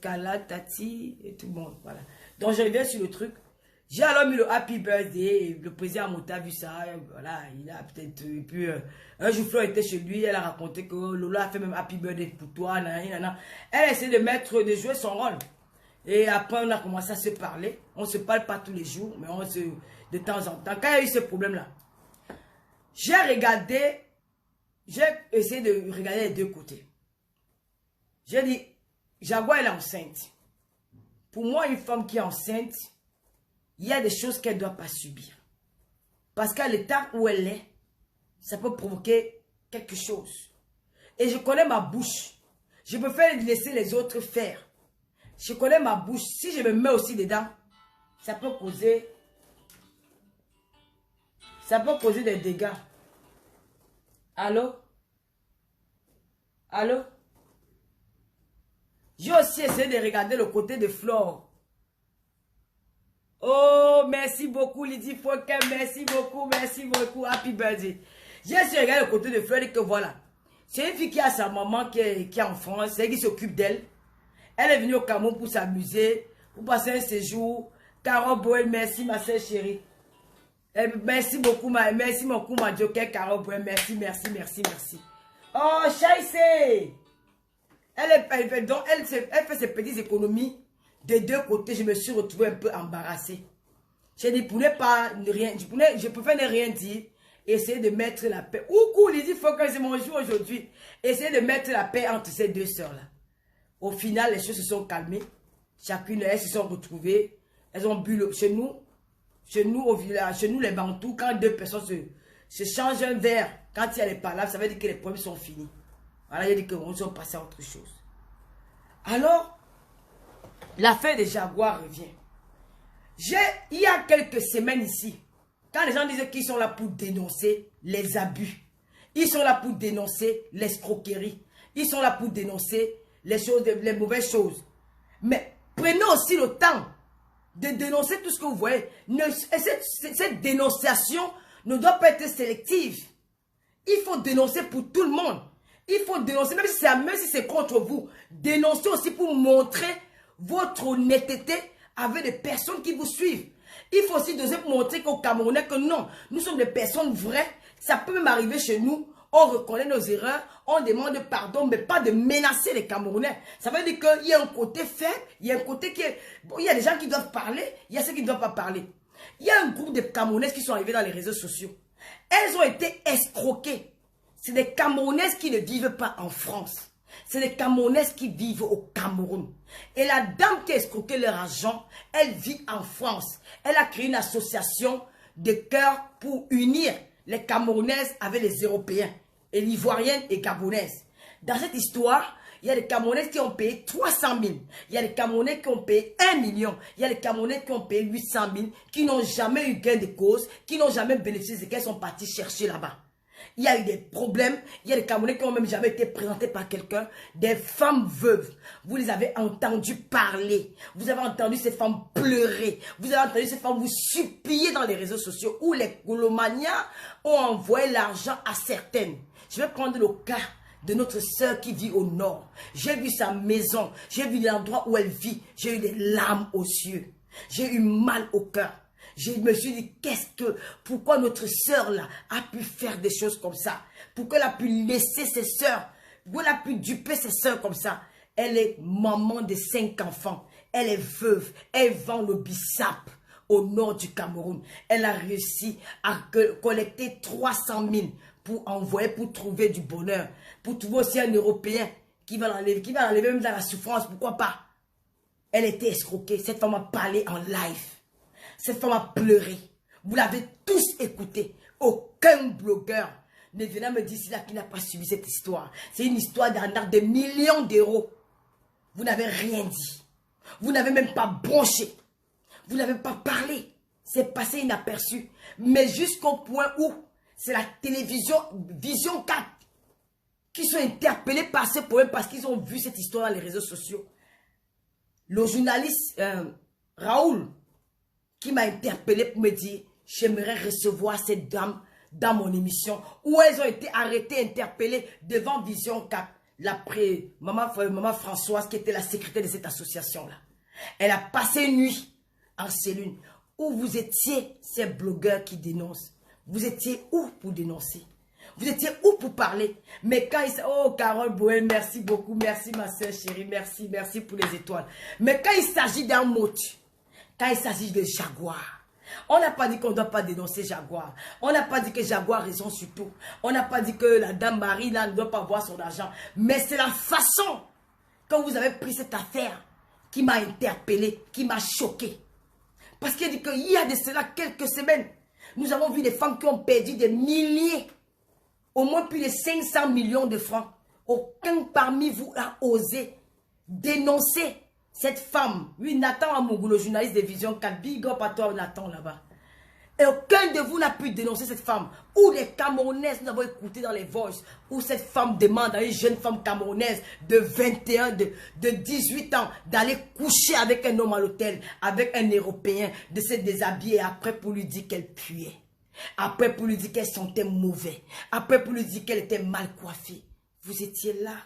Kala, Tati et tout le monde. Voilà. Donc je reviens sur le truc. J'ai alors mis le happy birthday. Le président Mota a vu ça. Voilà, il a peut-être. Et puis un jour, Flo était chez lui. Elle a raconté que Lola a fait même happy birthday pour toi. Nanana. Elle a essayé de jouer son rôle. Et après, on a commencé à se parler. On ne se parle pas tous les jours, mais de temps en temps. Quand il y a eu ce problème-là, j'ai essayé de regarder les deux côtés. J'ai dit, Jaguar elle est enceinte. Pour moi, une femme qui est enceinte, il y a des choses qu'elle ne doit pas subir. Parce qu'à l'état où elle est, ça peut provoquer quelque chose. Et je connais ma bouche. Je préfère laisser les autres faire. Je connais ma bouche. Si je me mets aussi dedans, ça peut causer des dégâts. Allô? Allô? J'ai aussi essayé de regarder le côté de Flore. Oh, merci beaucoup Lydie Fouquet. Merci beaucoup. Happy birthday. J'ai essayé de regarder le côté de Flore et que voilà. C'est une fille qui a sa maman qui est en France. C'est elle qui s'occupe d'elle. Elle est venue au Cameroun pour s'amuser, pour passer un séjour. Carole Boel, merci ma soeur chérie. Merci beaucoup, merci beaucoup ma joker Carole Boel, merci. Oh, Chaïsé! Elle fait ses petites économies des deux côtés. Je me suis retrouvée un peu embarrassée. J'ai dit, je préfère ne rien dire. Essayer de mettre la paix. Ouh, Lydie, il faut que c'est mon jour aujourd'hui. Essayer de mettre la paix entre ces deux sœurs-là. Au final, les choses se sont calmées. Chacune, elles se sont retrouvées. Elles ont bu chez nous au village, chez nous les Bantous, quand deux personnes se changent un verre, quand il y a les palabres, ça veut dire que les problèmes sont finis. Voilà, il a dit qu'on sont passés à autre chose. Alors, l'affaire des Jaguars revient. Il y a quelques semaines ici, quand les gens disaient qu'ils sont là pour dénoncer les abus, ils sont là pour dénoncer l'escroquerie, ils sont là pour dénoncer les mauvaises choses. Mais prenez aussi le temps de dénoncer tout ce que vous voyez. Cette dénonciation ne doit pas être sélective. Il faut dénoncer pour tout le monde. Il faut dénoncer, même si c'est contre vous. Dénoncer aussi pour montrer votre honnêteté avec des personnes qui vous suivent. Il faut aussi montrer qu'au Camerounais que non, nous sommes des personnes vraies. Ça peut même arriver chez nous. On reconnaît nos erreurs, on demande pardon, mais pas de menacer les Camerounais. Ça veut dire qu'il y a un côté faible, il y a un côté qui est... Bon, il y a des gens qui doivent parler, il y a ceux qui ne doivent pas parler. Il y a un groupe de Camerounaises qui sont arrivés dans les réseaux sociaux. Elles ont été escroquées. C'est des Camerounaises qui ne vivent pas en France. C'est des Camerounaises qui vivent au Cameroun. Et la dame qui a escroqué leur argent, elle vit en France. Elle a créé une association de cœur pour unir les Camerounaises avec les Européens. Et l'Ivoirienne et Gabonaise. Dans cette histoire, il y a des Camerounaises qui ont payé 300 000. Il y a des Camerounais qui ont payé 1 million. Il y a des Camerounais qui ont payé 800 000, qui n'ont jamais eu gain de cause, qui n'ont jamais bénéficié de ce qu'elles sont parties chercher là-bas. Il y a eu des problèmes. Il y a des Camerounais qui n'ont même jamais été présentés par quelqu'un. Des femmes veuves. Vous les avez entendues parler. Vous avez entendu ces femmes pleurer. Vous avez entendu ces femmes vous supplier dans les réseaux sociaux où les Golomanias ont envoyé l'argent à certaines. Je vais prendre le cas de notre sœur qui vit au nord. J'ai vu sa maison. J'ai vu l'endroit où elle vit. J'ai eu des larmes aux yeux. J'ai eu mal au cœur. Je me suis dit, pourquoi notre sœur là a pu faire des choses comme ça? Pourquoi elle a pu laisser ses sœurs? Pourquoi elle a pu duper ses sœurs comme ça? Elle est maman de 5 enfants. Elle est veuve. Elle vend le bissap au nord du Cameroun. Elle a réussi à collecter 300 000 pour envoyer, pour trouver du bonheur. Pour trouver aussi un Européen qui va l'enlever même dans la souffrance. Pourquoi pas? Elle était escroquée. Cette femme a parlé en live. Cette femme a pleuré. Vous l'avez tous écouté. Aucun blogueur ne viendra me dire là qui n'a pas suivi cette histoire. C'est une histoire d'arnaque de millions d'euros. Vous n'avez rien dit. Vous n'avez même pas bronché. Vous n'avez pas parlé. C'est passé inaperçu. Mais jusqu'au point où c'est la télévision Vision 4 qui sont interpellés par ce problème parce qu'ils ont vu cette histoire dans les réseaux sociaux. Le journaliste Raoul qui m'a interpellé pour me dire j'aimerais recevoir cette dame dans mon émission où elles ont été arrêtées, interpellées devant Vision 4. maman Françoise, qui était la secrétaire de cette association-là. Elle a passé une nuit en cellule où vous étiez ces blogueurs qui dénoncent. Vous étiez où pour dénoncer? Vous étiez où pour parler? Mais quand il... Oh, Carole Boel, merci beaucoup. Merci, ma soeur chérie. Merci, merci pour les étoiles. Mais quand il s'agit d'un mot, quand il s'agit de Jaguar, on n'a pas dit qu'on ne doit pas dénoncer Jaguar. On n'a pas dit que Jaguar a raison sur tout. On n'a pas dit que la dame Marie là, ne doit pas voir son argent. Mais c'est la façon quand vous avez pris cette affaire qui m'a interpellé, qui m'a choqué. Parce qu'il dit qu'il y a de cela quelques semaines, nous avons vu des femmes qui ont perdu des milliers, au moins plus de 500 millions de francs. Aucun parmi vous a osé dénoncer cette femme. Oui, Nathan Amougou, le journaliste de Vision 4, big up à toi Nathan là-bas. Et aucun de vous n'a pu dénoncer cette femme. Ou les Camerounaises, nous avons écouté dans les voices, où cette femme demande à une jeune femme camerounaise de 21, de 18 ans, d'aller coucher avec un homme à l'hôtel, avec un Européen, de se déshabiller, après pour lui dire qu'elle puait. Après pour lui dire qu'elle sentait mauvais. Après pour lui dire qu'elle était mal coiffée. Vous étiez là.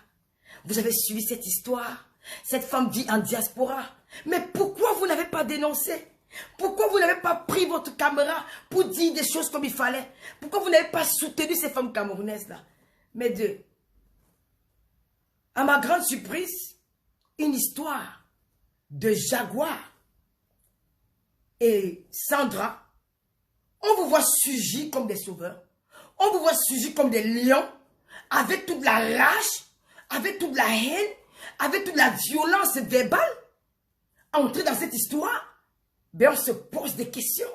Vous avez suivi cette histoire. Cette femme vit en diaspora. Mais pourquoi vous n'avez pas dénoncé? Pourquoi vous n'avez pas pris votre caméra pour dire des choses comme il fallait? Pourquoi vous n'avez pas soutenu ces femmes camerounaises-là? Mais à ma grande surprise, une histoire de Jaguar et Sandra, on vous voit surgir comme des sauveurs. On vous voit surgir comme des lions, avec toute la rage, avec toute la haine, avec toute la violence verbale. Entrer dans cette histoire, ben on se pose des questions.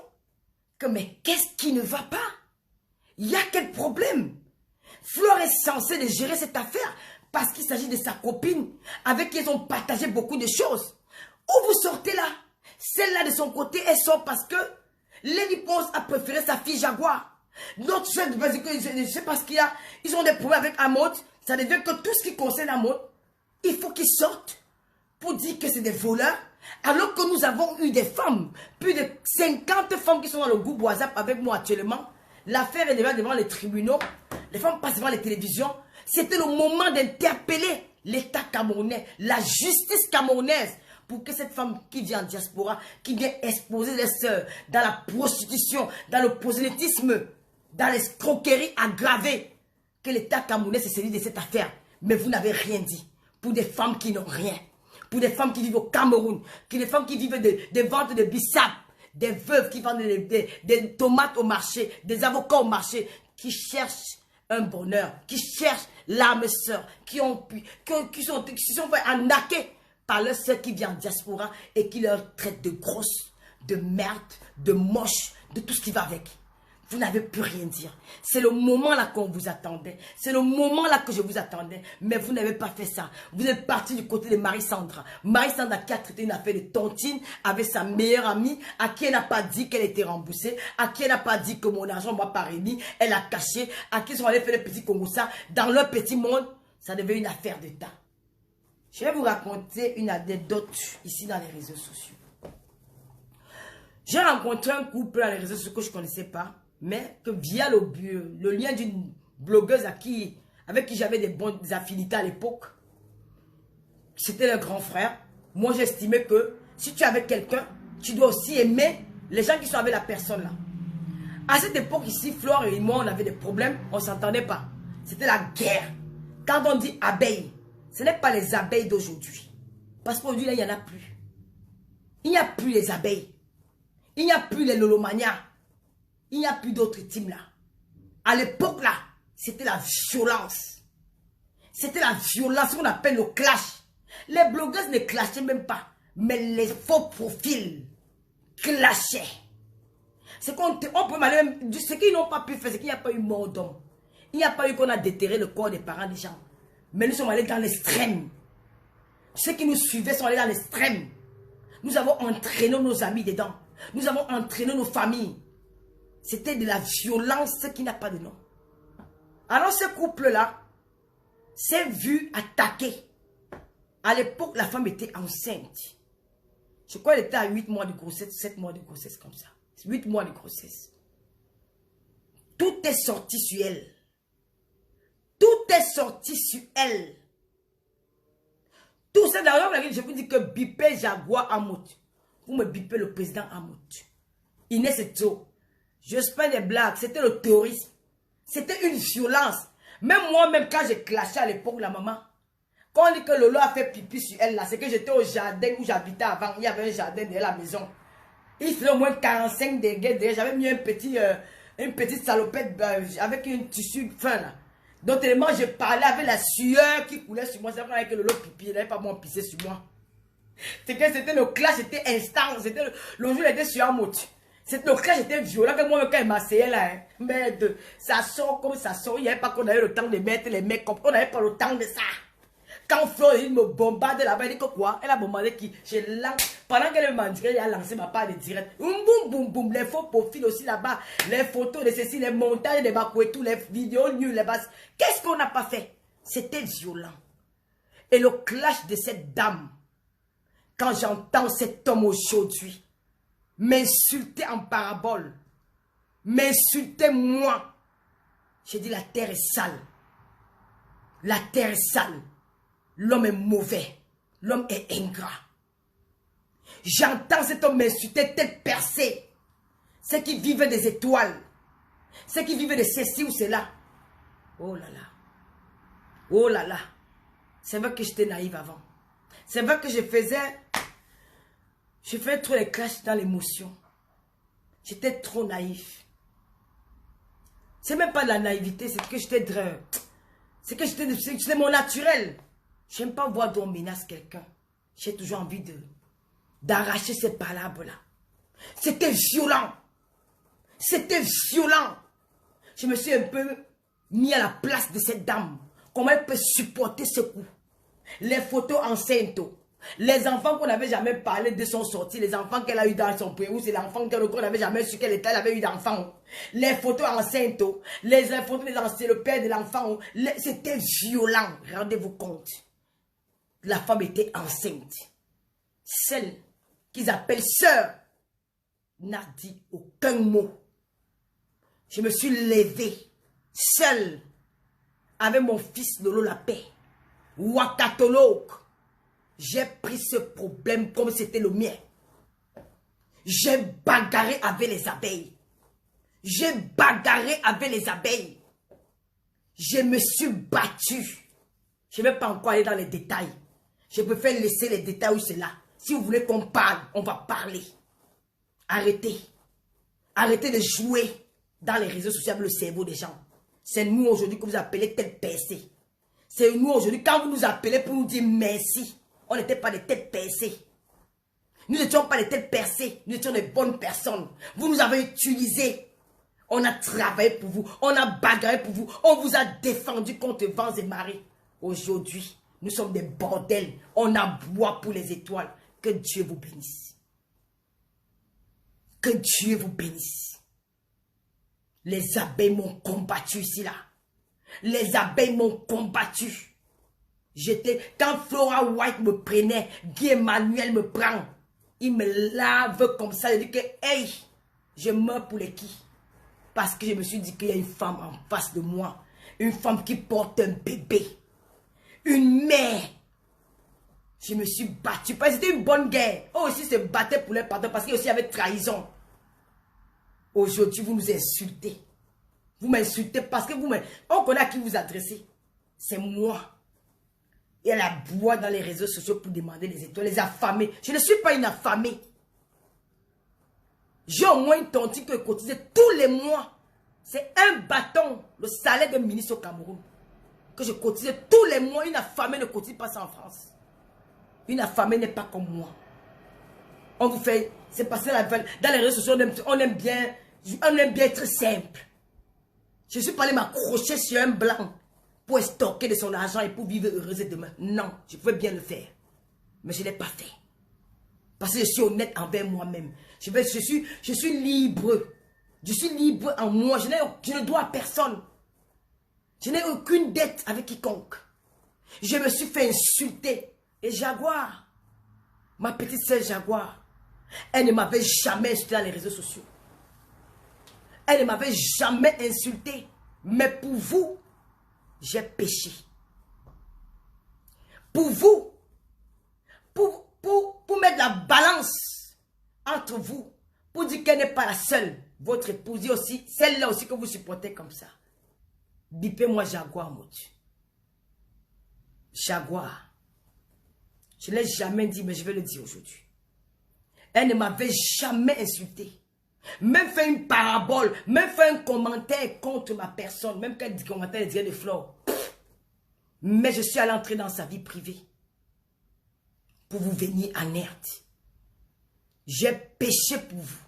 Mais qu'est-ce qui ne va pas? Il y a quel problème? Flore est censée de gérer cette affaire parce qu'il s'agit de sa copine avec qui ils ont partagé beaucoup de choses. Où vous sortez là? Celle-là de son côté, elle sort parce que Lady Ponce a préféré sa fille Jaguar. L'autre, je ne sais pas ce qu'il y a. Ils ont des problèmes avec Amod. Ça devient que tout ce qui concerne Amod, il faut qu'ils sortent pour dire que c'est des voleurs. Alors que nous avons eu des femmes, plus de 50 femmes qui sont dans le groupe WhatsApp avec moi actuellement. L'affaire est déjà devant les tribunaux. Les femmes passent devant les télévisions. C'était le moment d'interpeller l'État camerounais, la justice camerounaise, pour que cette femme qui vient en diaspora, qui vient exposer les sœurs dans la prostitution, dans le prosélytisme, dans l'escroquerie aggravée, que l'État camerounais se saisit de cette affaire. Mais vous n'avez rien dit. Pour des femmes qui n'ont rien. Pour des femmes qui vivent au Cameroun. Pour des femmes qui vivent des ventes de bissap. Des veuves qui vendent des tomates au marché. Des avocats au marché. Qui cherchent un bonheur. Qui cherchent l'âme sœur. Qui se sont fait arnaquer par leur sœur qui vient en diaspora. Et qui leur traite de grosses, de merde, de moche, de tout ce qui va avec. Vous n'avez plus rien dire. C'est le moment là qu'on vous attendait. C'est le moment là que je vous attendais. Mais vous n'avez pas fait ça. Vous êtes parti du côté de Marie-Sandra. Marie-Sandra qui a traité une affaire de tontine avec sa meilleure amie, à qui elle n'a pas dit qu'elle était remboursée, à qui elle n'a pas dit que mon argent m'a pas remis. Elle a caché, à qui ils sont allés faire les petits Congossa. Dans leur petit monde, ça devait une affaire de temps. Je vais vous raconter une anecdote ici dans les réseaux sociaux. J'ai rencontré un couple dans les réseaux sociaux que je ne connaissais pas. Mais que via le lien d'une blogueuse avec qui j'avais des affinités à l'époque, c'était le grand frère. Moi, j'estimais que si tu es avec quelqu'un, tu dois aussi aimer les gens qui sont avec la personne là. À cette époque ici, Flore et moi, on avait des problèmes, on ne s'entendait pas. C'était la guerre. Quand on dit abeilles, ce n'est pas les abeilles d'aujourd'hui. Parce qu'aujourd'hui, là, il n'y en a plus. Il n'y a plus les abeilles. Il n'y a plus les lolomanias. Il n'y a plus d'autres teams là. À l'époque là, c'était la violence. C'était la violence qu'on appelle le clash. Les blogueuses ne clashaient même pas. Mais les faux profils clashaient. C'est qu'on peut même... Ce qu'ils n'ont pas pu faire, c'est qu'il n'y a pas eu mort d'homme. Il n'y a pas eu qu'on a déterré le corps des parents des gens. Mais nous sommes allés dans l'extrême. Ceux qui nous suivaient sont allés dans l'extrême. Nous avons entraîné nos amis dedans. Nous avons entraîné nos familles. C'était de la violence qui n'a pas de nom. Alors ce couple-là s'est vu attaquer. À l'époque, la femme était enceinte. Je crois qu'elle était à 8 mois de grossesse, 7 mois de grossesse comme ça. 8 mois de grossesse. Tout est sorti sur elle. Tout est sorti sur elle. Tout ça, d'ailleurs, je vous dis que bipez Jaguar Amout. Vous me bipez le président Amout. Inès Eto. Je fais des blagues. C'était le terrorisme. C'était une violence. Même moi-même, quand j'ai clashé à l'époque, la maman, quand on dit que Lolo a fait pipi sur elle, là, c'est que j'étais au jardin où j'habitais avant. Il y avait un jardin derrière la maison. Il faisait au moins 45 degrés derrière. J'avais mis une petite salopette avec un tissu fin, là. Donc, tellement je parlais avec la sueur qui coulait sur moi. C'est vrai que Lolo pipi, il n'avait pas bon pisser sur moi. C'est que c'était le clash, c'était instant. C'était le jour, il était sur un mot. Le clash était violent. Que moi, quand il m'asseyait là, hein, merde, ça sort comme ça sort. Il n'y avait pas qu'on avait le temps de mettre les mecs comme. On n'avait pas le temps de ça. Quand Flo, il me bombarde là-bas, il dit que quoi? Elle a bombardé qui? Pendant qu'elle m'a dit, elle a lancé ma part de direct. Boum, boum, boum. Les faux profils aussi là-bas. Les photos de ceci, les montages de Bakouetou, les vidéos nulles, les bases. Qu'est-ce qu'on n'a pas fait? C'était violent. Et le clash de cette dame, quand j'entends cet homme aujourd'hui m'insulter en parabole, m'insulter moi, j'ai dit la terre est sale. La terre est sale. L'homme est mauvais. L'homme est ingrat. J'entends cet homme m'insulter tête percée. Ceux qui vivent des étoiles. Ceux qui vivent de ceci ou cela. Oh là là. Oh là là. C'est vrai que j'étais naïve avant. C'est vrai que je faisais trop les clashs dans l'émotion. J'étais trop naïf. C'est même pas de la naïveté, c'est que j'étais c'était mon naturel. J'aime pas voir d'on menace quelqu'un. J'ai toujours envie d'arracher ces palabres-là. C'était violent. C'était violent. Je me suis un peu mis à la place de cette dame. Comment elle peut supporter ce coup? Les photos enceintes. Les enfants qu'on n'avait jamais parlé de son sortie. Les enfants qu'elle a eu dans son pays. Ou c'est l'enfant qu'on n'avait jamais su quel état elle avait eu d'enfant. Les photos enceintes. Les photos des anciens, le père de l'enfant. C'était violent. Rendez-vous compte. La femme était enceinte. Celle qu'ils appellent sœur n'a dit aucun mot. Je me suis levée seule avec mon fils Lolo la paix, Wakatolok. J'ai pris ce problème comme c'était le mien. J'ai bagarré avec les abeilles. J'ai bagarré avec les abeilles. Je me suis battue. Je ne vais pas encore aller dans les détails. Je préfère laisser les détails où c'est là. Si vous voulez qu'on parle, on va parler. Arrêtez. Arrêtez de jouer dans les réseaux sociaux avec le cerveau des gens. C'est nous aujourd'hui que vous appelez tête percée. C'est nous aujourd'hui, quand vous nous appelez pour nous dire merci, on n'était pas des têtes percées. Nous n'étions pas des têtes percées. Nous étions des bonnes personnes. Vous nous avez utilisés. On a travaillé pour vous. On a bagarré pour vous. On vous a défendu contre vents et marées. Aujourd'hui, nous sommes des bordels. On aboie pour les étoiles. Que Dieu vous bénisse. Que Dieu vous bénisse. Les abeilles m'ont combattu ici, là. Les abeilles m'ont combattu. Quand Flora White me prenait, Guy Emmanuel me prend. Il me lave comme ça. Il dit que, hey, je meurs pour les qui? Parce que je me suis dit qu'il y a une femme en face de moi. Une femme qui porte un bébé. Une mère. Je me suis battue. C'était une bonne guerre. Eux aussi se battaient pour les patrons parce qu'il y aussi avait trahison. Aujourd'hui, vous nous insultez. Vous m'insultez parce que on connaît à qui vous adressez. C'est moi. Et elle aboie dans les réseaux sociaux pour demander les étoiles, les affamés. Je ne suis pas une affamée. J'ai au moins une tontine que je cotise tous les mois. C'est un bâton, le salaire d'un ministre au Cameroun. Que je cotise tous les mois. Une affamée ne cotise pas ça en France. Une affamée n'est pas comme moi. On vous fait, c'est passé dans les réseaux sociaux, on aime bien être simple. Je suis pas allé m'accrocher sur un blanc pour stocker de son argent et pour vivre heureuse demain. Non, je pouvais bien le faire. Mais je ne l'ai pas fait. Parce que je suis honnête envers moi-même. Je suis libre. Je suis libre en moi. Je ne dois à personne. Je n'ai aucune dette avec quiconque. Je me suis fait insulter. Et Jaguar, ma petite sœur Jaguar, elle ne m'avait jamais insulté dans les réseaux sociaux. Elle ne m'avait jamais insulté. Mais pour vous, j'ai péché. Pour vous, pour mettre la balance entre vous, pour dire qu'elle n'est pas la seule, votre épouse aussi, celle-là aussi que vous supportez comme ça. Bipez-moi Jaguar, mon Dieu. Jaguar. Je ne l'ai jamais dit, mais je vais le dire aujourd'hui. Elle ne m'avait jamais insulté. Même fait une parabole, même fait un commentaire contre ma personne, même qu'elle dit commentaire, elle dirait des fleurs. Mais je suis allé entrer dans sa vie privée pour vous venir en aide. J'ai péché pour vous.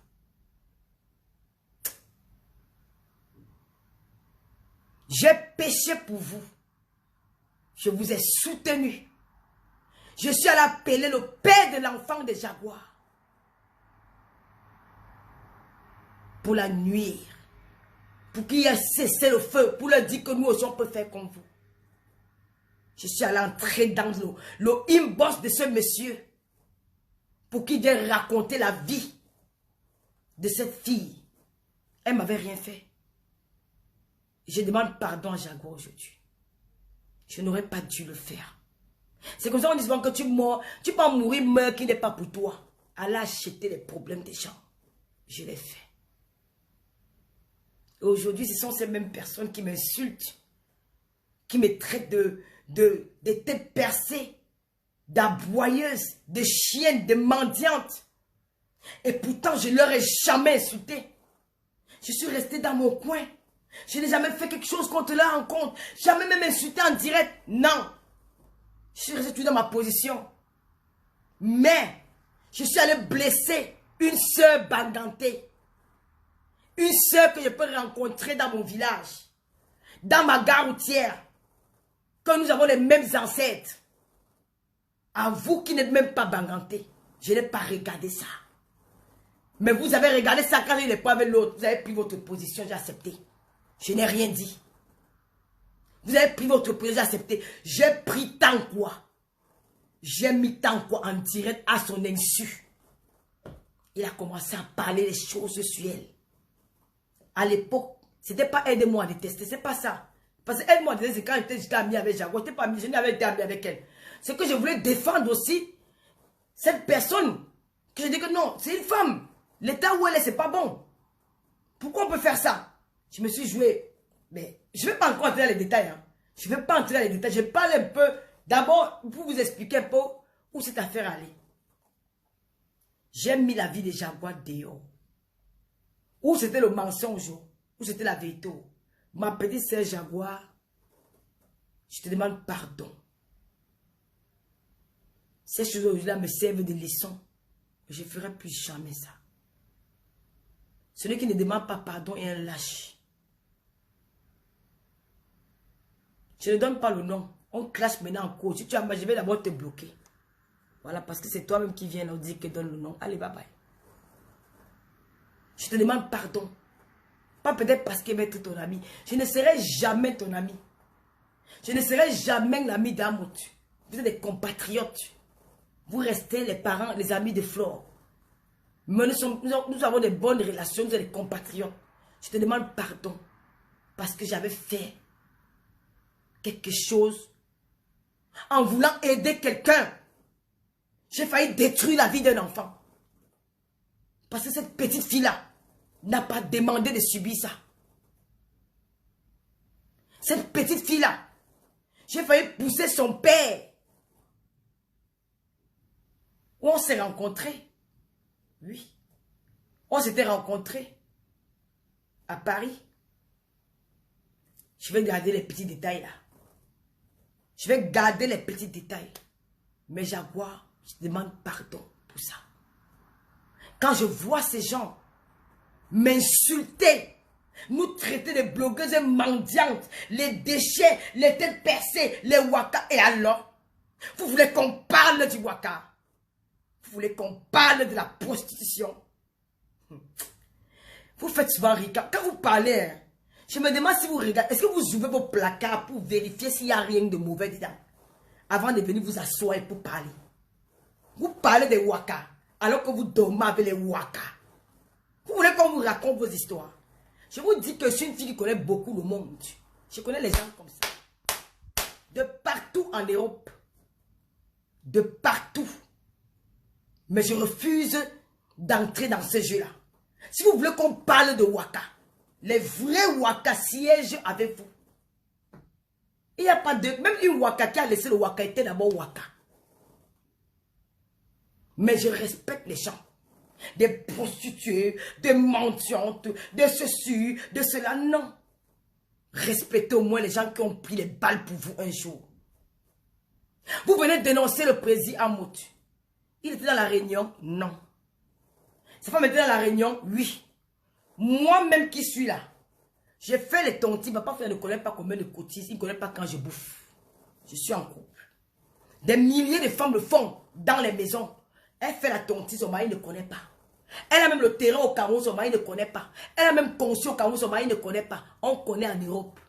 J'ai péché pour vous. Je vous ai soutenu. Je suis allé appeler le père de l'enfant des Jaguars pour la nuire, pour qu'il ait cessé le feu, pour leur dire que nous aussi on peut faire comme vous. Je suis allé entrer dans le inbox de ce monsieur pour qu'il vienne raconter la vie de cette fille. Elle ne m'avait rien fait. Je demande pardon à Jaguar aujourd'hui. Je n'aurais pas dû le faire. C'est comme ça qu'on dit souvent que tu meurs, tu peux mourir, meurs qui n'est pas pour toi. Aller acheter les problèmes des gens. Je l'ai fait. Et aujourd'hui, ce sont ces mêmes personnes qui m'insultent, qui me traitent de têtes percées, d'aboyeuses, de chiennes, de mendiantes. Et pourtant, je ne leur ai jamais insulté. Je suis resté dans mon coin. Je n'ai jamais fait quelque chose contre leur rencontre. Jamais même insulté en direct. Non. Je suis resté tout dans ma position. Mais, je suis allé blesser une sœur bandantée. Une sœur que je peux rencontrer dans mon village. Dans ma gare routière. Que nous avons les mêmes ancêtres. À vous qui n'êtes même pas banganté. Je n'ai pas regardé ça. Mais vous avez regardé ça quand il n'est pas avec l'autre. Vous avez pris votre position, j'ai accepté. Je n'ai rien dit. Vous avez pris votre position, j'ai accepté. J'ai pris tant quoi. J'ai mis tant quoi en direct à son insu. Il a commencé à parler des choses sur elle. À l'époque, ce n'était pas aide-moi à détester, c'est pas ça. Parce que aide-moi à détester, c'est quand j'étais ami avec Jaguar. Je n'avais été ami avec elle. C'est que je voulais défendre aussi cette personne. Que je dis que non, c'est une femme. L'état où elle est, c'est pas bon. Pourquoi on peut faire ça? Je me suis joué. Mais je ne vais pas encore entrer dans les détails. Hein. Je ne vais pas entrer dans les détails. Je parle un peu. D'abord, pour vous expliquer un peu où cette affaire allait. J'ai mis la vie des Jaguars dehors. Où c'était le mensonge. Où c'était la vérité. Ma petite sœur Jaguar, je te demande pardon. Ces choses aujourd'hui-là me servent de leçon. Je ne ferai plus jamais ça. Celui qui ne demande pas pardon est un lâche. Je ne donne pas le nom. On clash maintenant en cours. Si tu as mal, je vais d'abord te bloquer. Voilà, parce que c'est toi-même qui viens nous dire que donne le nom. Allez, bye bye. Je te demande pardon. Pas peut-être parce qu'il va être ton ami. Je ne serai jamais ton ami. Je ne serai jamais l'ami d'Amout. Vous êtes des compatriotes. Vous restez les parents, les amis de Flore. Mais nous avons des bonnes relations, nous êtes des compatriotes. Je te demande pardon. Parce que j'avais fait quelque chose en voulant aider quelqu'un. J'ai failli détruire la vie d'un enfant. Parce que cette petite fille-là n'a pas demandé de subir ça. Cette petite fille-là, j'ai failli pousser son père. Où on s'est rencontrés. Oui. On s'était rencontrés à Paris. Je vais garder les petits détails là. Je vais garder les petits détails. Mais Jaguar, je demande pardon pour ça. Quand je vois ces gens m'insulter, nous traiter de blogueuses mendiantes, les déchets, les têtes percées, les waka, et alors, vous voulez qu'on parle du waka? Vous voulez qu'on parle de la prostitution? Vous faites souvent rire. Quand vous parlez, hein, je me demande si vous regardez, est-ce que vous ouvrez vos placards pour vérifier s'il n'y a rien de mauvais dedans? Avant de venir vous asseoir pour parler. Vous parlez des waka, alors que vous dormez avec les waka. Vous voulez qu'on vous raconte vos histoires? Je vous dis que je suis une fille qui connaît beaucoup le monde. Je connais les gens comme ça. De partout en Europe. De partout. Mais je refuse d'entrer dans ce jeu-là. Si vous voulez qu'on parle de Waka, les vrais Waka siègent avec vous. Il n'y a pas de... Même une Waka qui a laissé le Waka était d'abord Waka. Mais je respecte les gens. Des prostituées, des mendiantes, de ceci, de cela. Non. Respectez au moins les gens qui ont pris les balles pour vous un jour. Vous venez dénoncer le président Amout. Il était dans la réunion? Non. Sa femme était dans la réunion? Oui. Moi-même qui suis là, j'ai fait les tontis. Ma papa ne connaît pas combien de cotises. Il ne connaît pas quand je bouffe. Je suis en couple. Des milliers de femmes le font dans les maisons. Elle fait la tontine, son mari ne connaît pas. Elle a même le terrain au Cameroun, son mari ne connaît pas. Elle a même conçu au Cameroun, son mari ne connaît pas. On connaît en Europe.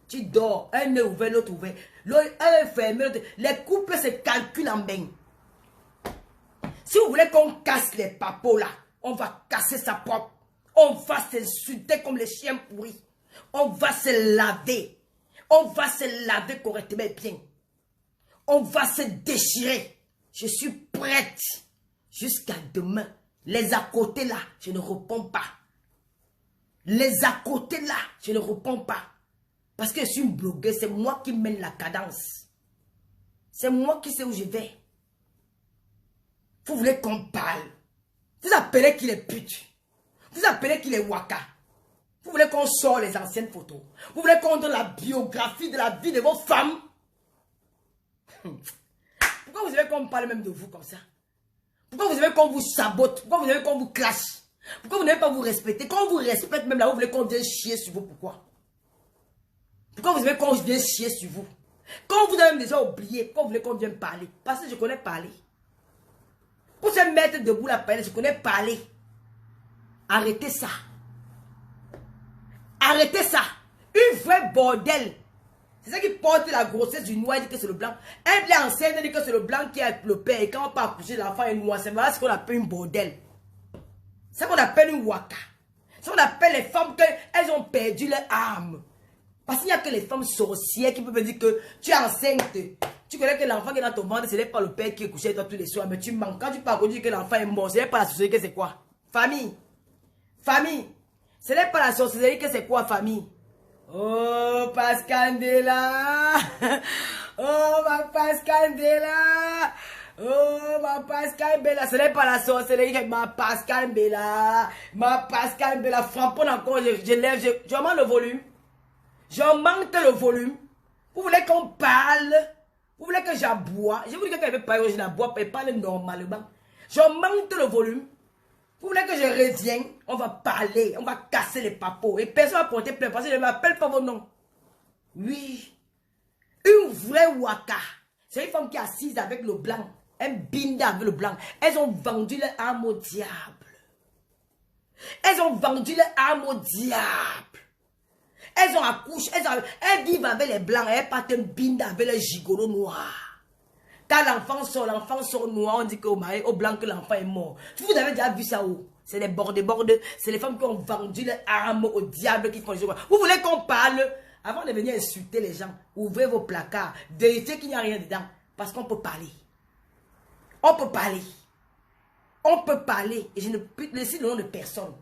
Tu dors, un est ouvert, l'autre ouvert. L'autre est fermé. Les couples se calculent en bain. Si vous voulez qu'on casse les papos là, on va casser sa propre. On va s'insulter comme les chiens pourris. On va se laver. On va se laver correctement et bien. On va se déchirer. Je suis prête. Jusqu'à demain. Les à côté là, je ne réponds pas. Les à côté là, je ne réponds pas. Parce que je suis une blogueuse, c'est moi qui mène la cadence. C'est moi qui sais où je vais. Vous voulez qu'on parle. Vous appelez qu'il est pute. Vous appelez qu'il est Waka. Vous voulez qu'on sorte les anciennes photos. Vous voulez qu'on donne la biographie de la vie de vos femmes. Pourquoi vous avez qu'on parle même de vous comme ça? Pourquoi vous avez qu'on vous sabote? Pourquoi vous avez qu'on vous clash? Pourquoi vous n'avez pas vous respecter? Quand on vous respecte même là, vous voulez qu'on vienne chier sur vous. Pourquoi? Pourquoi vous avez qu'on vienne chier sur vous? Quand vous avez déjà oublié, pourquoi vous voulez qu'on vienne parler? Parce que je connais parler. Pour se mettre debout la parole, je connais parler. Arrêtez ça. Arrêtez ça. Une vraie bordel. C'est ça qui porte la grossesse du noir, il dit que c'est le blanc. Un blanc enceinte, il dit que c'est le blanc qui est le père. Et quand on part accoucher, l'enfant est noir. C'est voilà ce qu'on appelle une bordel. C'est ce qu'on appelle une waka. C'est ce qu'on appelle les femmes qu'elles ont perdu leur âme. Parce qu'il n'y a que les femmes sorcières qui peuvent dire que tu es enceinte. Tu connais que l'enfant qui est dans ton ventre, ce n'est pas le père qui est couché avec toi tous les soirs. Mais tu manques. Quand tu pars dire que l'enfant est mort, ce n'est pas la sorcellerie que c'est quoi? Famille. Famille. Ce n'est pas la sorcellerie que c'est quoi, famille? Oh, Pascal Della. Oh, ma Pascal Della. Oh, ma Pascal Bella. Ce n'est pas la sorcellerie, ma Pascal Bella. Ma Pascal Bella. Frappons encore, je lève, je monte le volume. J'augmente le volume. Vous voulez qu'on parle? Vous voulez que j'aboie? Je vous dis que quand je vais parler, je n'aboie pas, je parle normalement. J'augmente le volume. Vous voulez que je revienne? On va parler, on va casser les papos. Et personne va porter plainte parce que je ne m'appelle pas vos noms. Oui. Une vraie waka. C'est une femme qui est assise avec le blanc. Un binda avec le blanc. Elles ont vendu leur âme au diable. Elles ont vendu leur âme au diable. Elles ont accouché, elles vivent avec les blancs, elles partent un binda avec les gigolos noirs. Quand l'enfant sort noir, on dit au blanc que l'enfant est mort. Vous avez déjà vu ça où? C'est les bordes, c'est les femmes qui ont vendu leur âme au diable qui font les choses. Vous voulez qu'on parle? Avant de venir insulter les gens, ouvrez vos placards, vérifiez qu'il n'y a rien dedans. Parce qu'on peut parler. On peut parler. On peut parler. Et je ne peux laisser le nom de personne.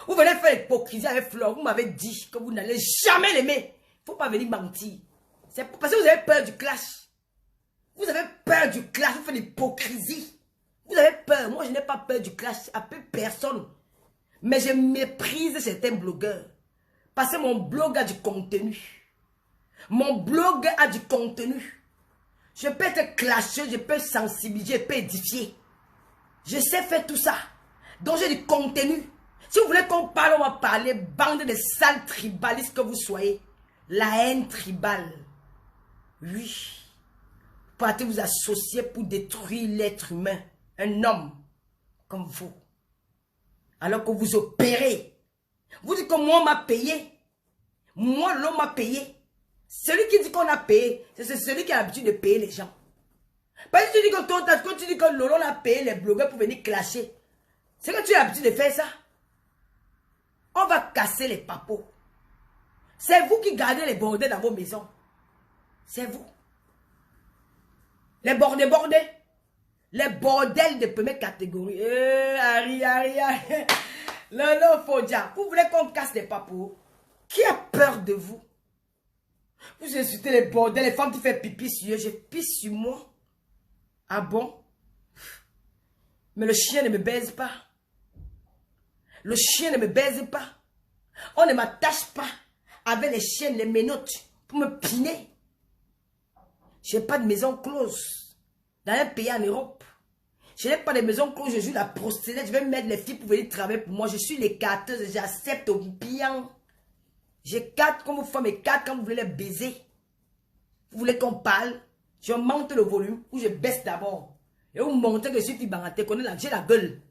Vous venez faire l'hypocrisie avec Flore. Vous m'avez dit que vous n'allez jamais l'aimer. Il ne faut pas venir mentir. C'est parce que vous avez peur du clash. Vous avez peur du clash. Vous faites l'hypocrisie. Vous avez peur. Moi, je n'ai pas peur du clash. À peu personne. Mais je méprise certains blogueurs. Parce que mon blog a du contenu. Mon blog a du contenu. Je peux être clasheux. Je peux sensibiliser. Je peux édifier. Je sais faire tout ça. Donc, j'ai du contenu. Si vous voulez qu'on parle, on va parler, bande de sales tribalistes que vous soyez. La haine tribale. Oui. Vous partez vous associer pour détruire l'être humain. Un homme comme vous. Alors que vous opérez. Vous dites que moi, on m'a payé. Moi, l'homme m'a payé. Celui qui dit qu'on a payé, c'est celui qui a l'habitude de payer les gens. Parce que tu dis quand tu dis que Lolo a payé les blogueurs pour venir clasher. C'est que tu as l'habitude de faire ça. On va casser les papos. C'est vous qui gardez les bordels dans vos maisons. C'est vous. Les bordels. Les bordels de première catégorie. Harry. Non, faut dire. Vous voulez qu'on casse les papous? Qui a peur de vous? Vous insultez les bordels, les femmes qui font pipi sur eux. Je pisse sur moi. Ah bon? Mais le chien ne me baise pas. Le chien ne me baise pas. On ne m'attache pas avec les chiennes, les menottes pour me piner. Je n'ai pas de maison close dans un pays en Europe. Je n'ai pas de maison close, je joue la prostituée. Je vais mettre les filles pour venir travailler pour moi. Je suis l'écarteuse, j'accepte bien. J'écarte comme vous faites mes cartes quand vous voulez les baiser. Vous voulez qu'on parle? Je monte le volume ou je baisse d'abord. Et vous montrez que je suis fibanté, j'ai la gueule.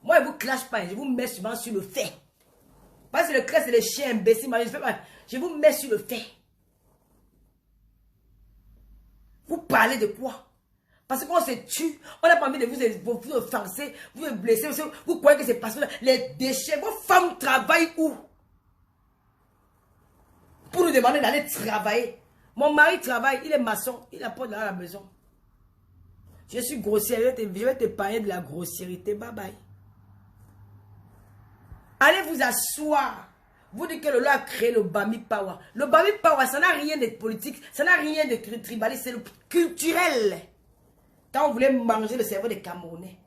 Moi, je ne vous clash pas, je vous mets souvent sur le fait. Parce que le crête, c'est les chiens imbéciles. Je vous mets sur le fait. Vous parlez de quoi? Parce qu'on se tue. On n'a pas envie de vous offenser, vous blesser. Vous croyez que c'est parce que les déchets, vos femmes travaillent où? Pour nous demander d'aller travailler. Mon mari travaille, il est maçon, il apporte à la maison. Je suis grossière, je vais te parler de la grossièreté. Bye bye. Allez vous asseoir. Vous dites que le loi a créé le Bami Power. Le Bami Power, ça n'a rien de politique, ça n'a rien de tribaliste, c'est le culturel. Quand vous voulez manger le cerveau des Camerounais,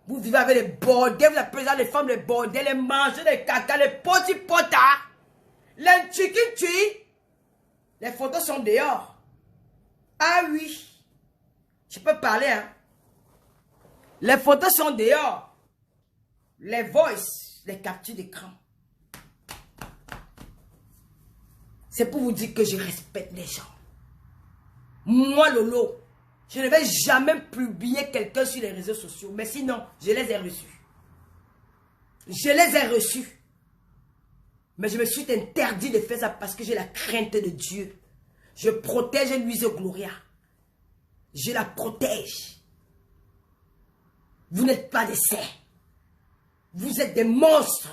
vous vivez avec les bordels, vous appelez ça les femmes, les bordels, les mangeurs, les caca, les potipotas, les tchiki. Les photos sont dehors. Ah oui. Je peux parler, hein. Les photos sont dehors. Les voices, les captures d'écran. C'est pour vous dire que je respecte les gens. Moi, Lolo, je ne vais jamais publier quelqu'un sur les réseaux sociaux. Mais sinon, je les ai reçus. Je les ai reçus. Mais je me suis interdit de faire ça parce que j'ai la crainte de Dieu. Je protège Louise Gloria. Je la protège. Vous n'êtes pas des saints. Vous êtes des monstres.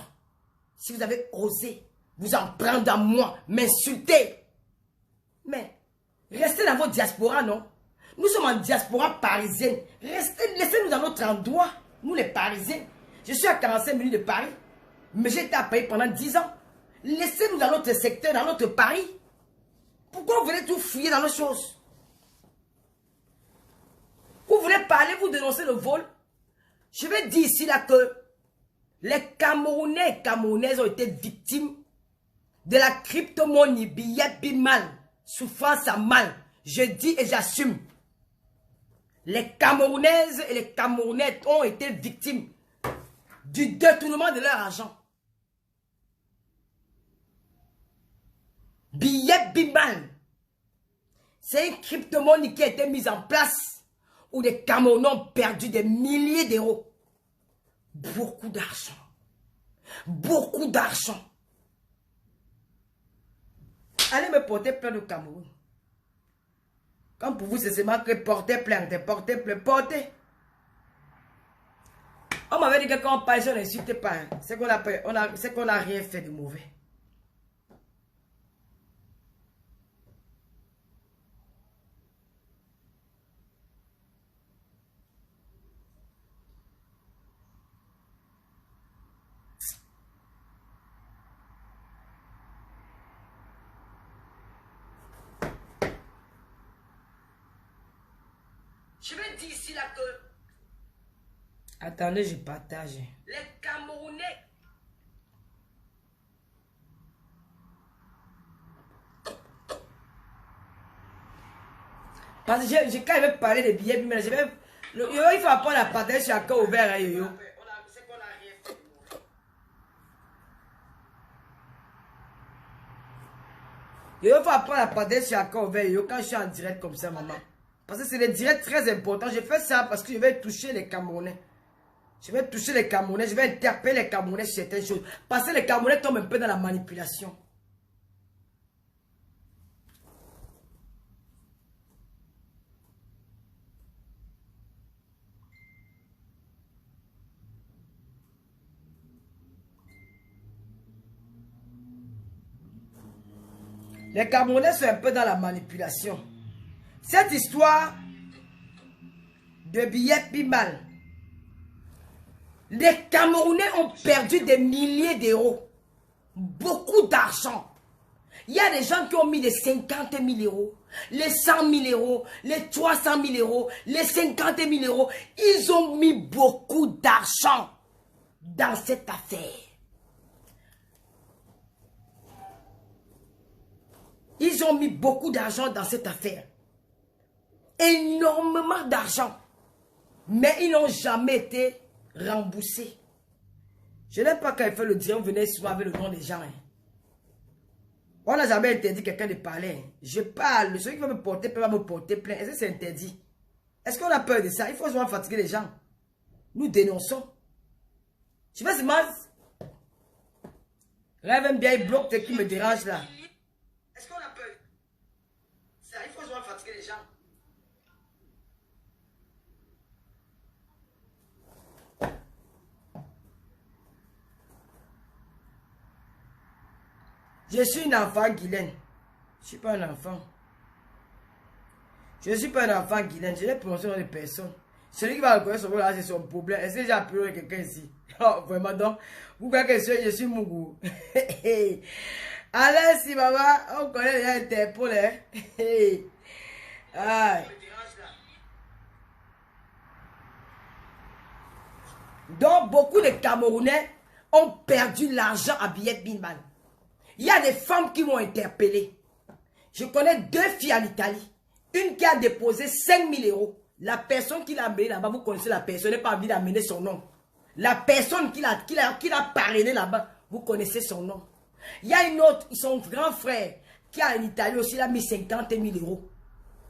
Si vous avez osé vous en prendre à moi, m'insulter. Mais restez dans votre diaspora, non? Nous sommes en diaspora parisienne. Laissez-nous dans notre endroit, nous les Parisiens. Je suis à 45 minutes de Paris, mais j'ai été à Paris pendant 10 ans. Laissez-nous dans notre secteur, dans notre Paris. Pourquoi vous voulez tout fouiller dans nos choses? Vous voulez parler, vous dénoncez le vol? Je vais dire ici là que les Camerounais et Camerounaises ont été victimes de la crypto-monnaie, billet bimal, souffrance à mal. Je dis et j'assume. Les Camerounaises et les Camerounais ont été victimes du détournement de leur argent. Billet bimal. C'est une crypto-monnaie qui a été mise en place où les Camerounais ont perdu des milliers d'euros. Beaucoup d'argent. Beaucoup d'argent. Allez me porter plainte au Cameroun. Comme pour vous, c'est seulement que porter plainte, porter. On m'avait dit que quand on parle, on n'insulte pas. C'est qu'on n'a rien fait de mauvais. Je vais dire ici là que... Attendez, je partage. Les Camerounais... Parce que quand je vais parler des billets, mais je vais... il faut apprendre à partager sur un cœur ouvert, hein, yo. Il faut apprendre à partager sur un cœur ouvert, yo, quand je suis en direct comme ça, maman. Parce que c'est des directs très importants. Je fais ça parce que je vais toucher les Camerounais. Je vais toucher les Camerounais. Je vais interpeller les Camerounais sur certaines choses. Parce que les Camerounais tombent un peu dans la manipulation. Les Camerounais sont un peu dans la manipulation. Cette histoire de billets Bimal. Les Camerounais ont perdu des milliers d'euros. Beaucoup d'argent. Il y a des gens qui ont mis les 50 000 euros, les 100 000 euros, les 300 000 euros, les 50 000 euros. Ils ont mis beaucoup d'argent dans cette affaire. Ils ont mis beaucoup d'argent dans cette affaire. Énormément d'argent. Mais ils n'ont jamais été remboursés. Je n'aime pas quand il fait le dire, on venait souvent avec le nom des gens. Hein. On n'a jamais interdit quelqu'un de parler. Hein. Je parle. Celui qui va me porter peut me porter plainte. Est-ce que c'est interdit? Est-ce qu'on a peur de ça? Il faut souvent fatiguer les gens. Nous dénonçons. Je sais pas si moi... Rêve bien, il bloque ce qui me dérange là. Est-ce qu'on a peur? Ça, il faut souvent fatiguer les gens. Je suis un enfant, Guylaine. Je ne suis pas un enfant. Je ne suis pas un enfant, Guylaine. Je n'ai prononcé dans les personnes. Celui qui va reconnaître son rôle là, c'est son problème. Est-ce que j'ai appelé quelqu'un ici? Oh, vraiment donc. Vous croyez que je suis Mougou? Allez, si maman, on connaît les Interpol. Hein? Donc, beaucoup de Camerounais ont perdu l'argent à billets Binman. Il y a des femmes qui m'ont interpellé. Je connais 2 filles en Italie. Une qui a déposé 5 000 euros. La personne qui l'a amené là-bas, vous connaissez la personne, n'a pas envie d'amener son nom. La personne qui l'a parrainé là-bas, vous connaissez son nom. Il y a une autre, son grand frère, qui a en Italie aussi, il a mis 50 000 euros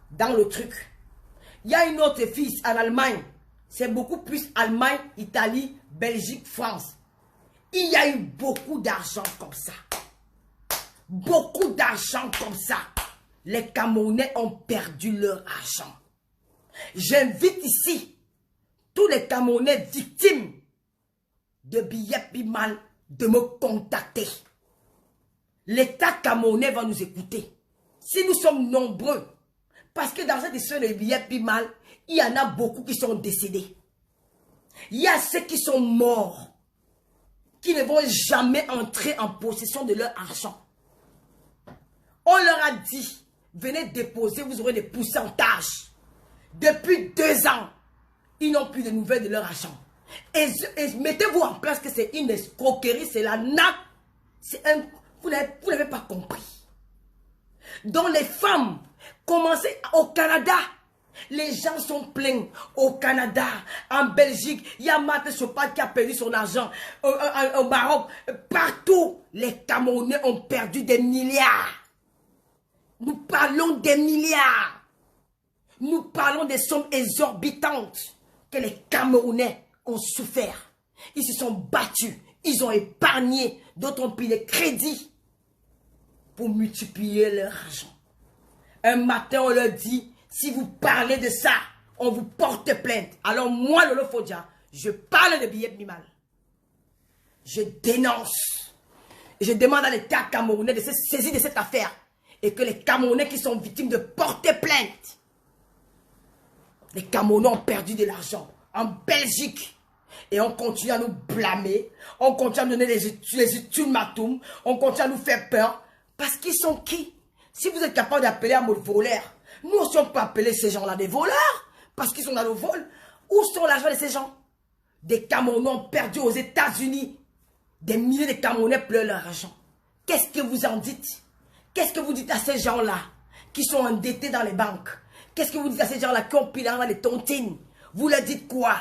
dans le truc. Il y a une autre fille en Allemagne. C'est beaucoup plus Allemagne, Italie, Belgique, France. Il y a eu beaucoup d'argent comme ça. Beaucoup d'argent comme ça. Les Camerounais ont perdu leur argent. J'invite ici tous les Camerounais victimes de billets Bimal de me contacter. L'État camerounais va nous écouter. Si nous sommes nombreux, parce que dans cette histoire de billets Bimal, il y en a beaucoup qui sont décédés. Il y a ceux qui sont morts, qui ne vont jamais entrer en possession de leur argent. On leur a dit, venez déposer, vous aurez des pourcentages. Depuis 2 ans, ils n'ont plus de nouvelles de leur argent. Et mettez-vous en place que c'est une escroquerie, c'est la nappe. Vous n'avez pas compris. Donc les femmes, commencez au Canada. Les gens sont pleins au Canada, en Belgique. Il y a Marthe Chopard qui a perdu son argent. Au Maroc, partout, les Camerounais ont perdu des milliards. Nous parlons des milliards. Nous parlons des sommes exorbitantes que les Camerounais ont souffert. Ils se sont battus. Ils ont épargné. D'autres ont pris des crédits pour multiplier leur argent. Un matin, on leur dit, si vous parlez de ça, on vous porte plainte. Alors moi, Lolo Fodja, je parle de billets Bimal. Je dénonce. Et je demande à l'État camerounais de se saisir de cette affaire. Et que les Camerounais qui sont victimes de porter plainte. Les Camerounais ont perdu de l'argent en Belgique. Et on continue à nous blâmer. On continue à nous donner les ultimatums. On continue à nous faire peur. Parce qu'ils sont qui? Si vous êtes capable d'appeler à mot voleur, nous aussi on peut appeler ces gens-là des voleurs. Parce qu'ils sont dans le vol. Où sont l'argent de ces gens? Des Camerounais ont perdu aux États-Unis. Des milliers de Camerounais pleurent leur argent. Qu'est-ce que vous en dites? Qu'est-ce que vous dites à ces gens-là qui sont endettés dans les banques? Qu'est-ce que vous dites à ces gens-là qui ont pris l'argent dans les tontines? Vous leur dites quoi?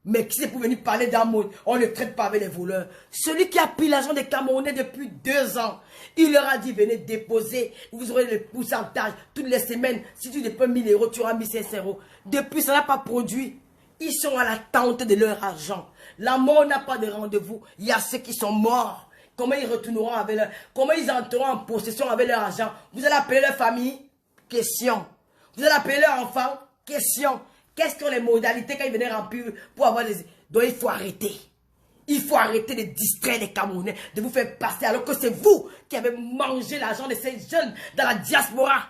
Mais qui c'est pour venir parler d'un mot? On ne traite pas avec les voleurs. Celui qui a pris l'argent des Camerounais depuis 2 ans, il leur a dit, venez déposer, vous aurez le pourcentage toutes les semaines. Si tu déposes 1 000 euros, tu auras 1 500 euros. Depuis, ça n'a pas produit. Ils sont à l'attente de leur argent. La mort n'a pas de rendez-vous. Il y a ceux qui sont morts. Comment ils retourneront avec leur... Comment ils entreront en possession avec leur argent? Vous allez appeler leur famille? Question. Vous allez appeler leur enfant? Question. Quelles sont les modalités quand ils venaient remplir pour avoir des... Donc il faut arrêter. Il faut arrêter de distraire les Camerounais, de vous faire passer alors que c'est vous qui avez mangé l'argent de ces jeunes dans la diaspora.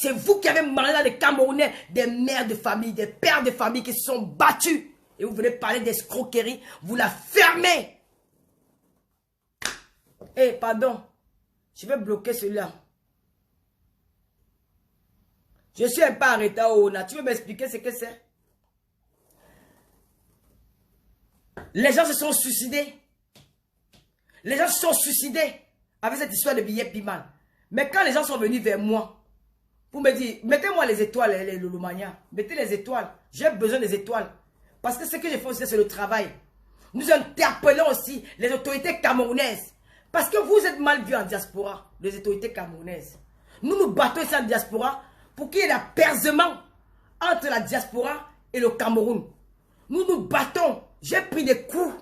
C'est vous qui avez mangé dans les Camerounais des mères de famille, des pères de famille qui se sont battus. Et vous venez parler d'escroquerie, vous la fermez. Eh, pardon. Je vais bloquer celui-là. Je suis un peu arrêté au Ona. Tu veux m'expliquer ce que c'est? Les gens se sont suicidés. Les gens se sont suicidés avec cette histoire de billets Piman. Mais quand les gens sont venus vers moi, pour me dire, mettez-moi les étoiles, les Lulumania. Mettez les étoiles. J'ai besoin des étoiles. Parce que ce que je fais aussi, c'est le travail. Nous interpellons aussi les autorités camerounaises. Parce que vous êtes mal vus en diaspora, les autorités camerounaises. Nous nous battons ici en diaspora pour qu'il y ait l'apaisement entre la diaspora et le Cameroun. Nous nous battons. J'ai pris des coups.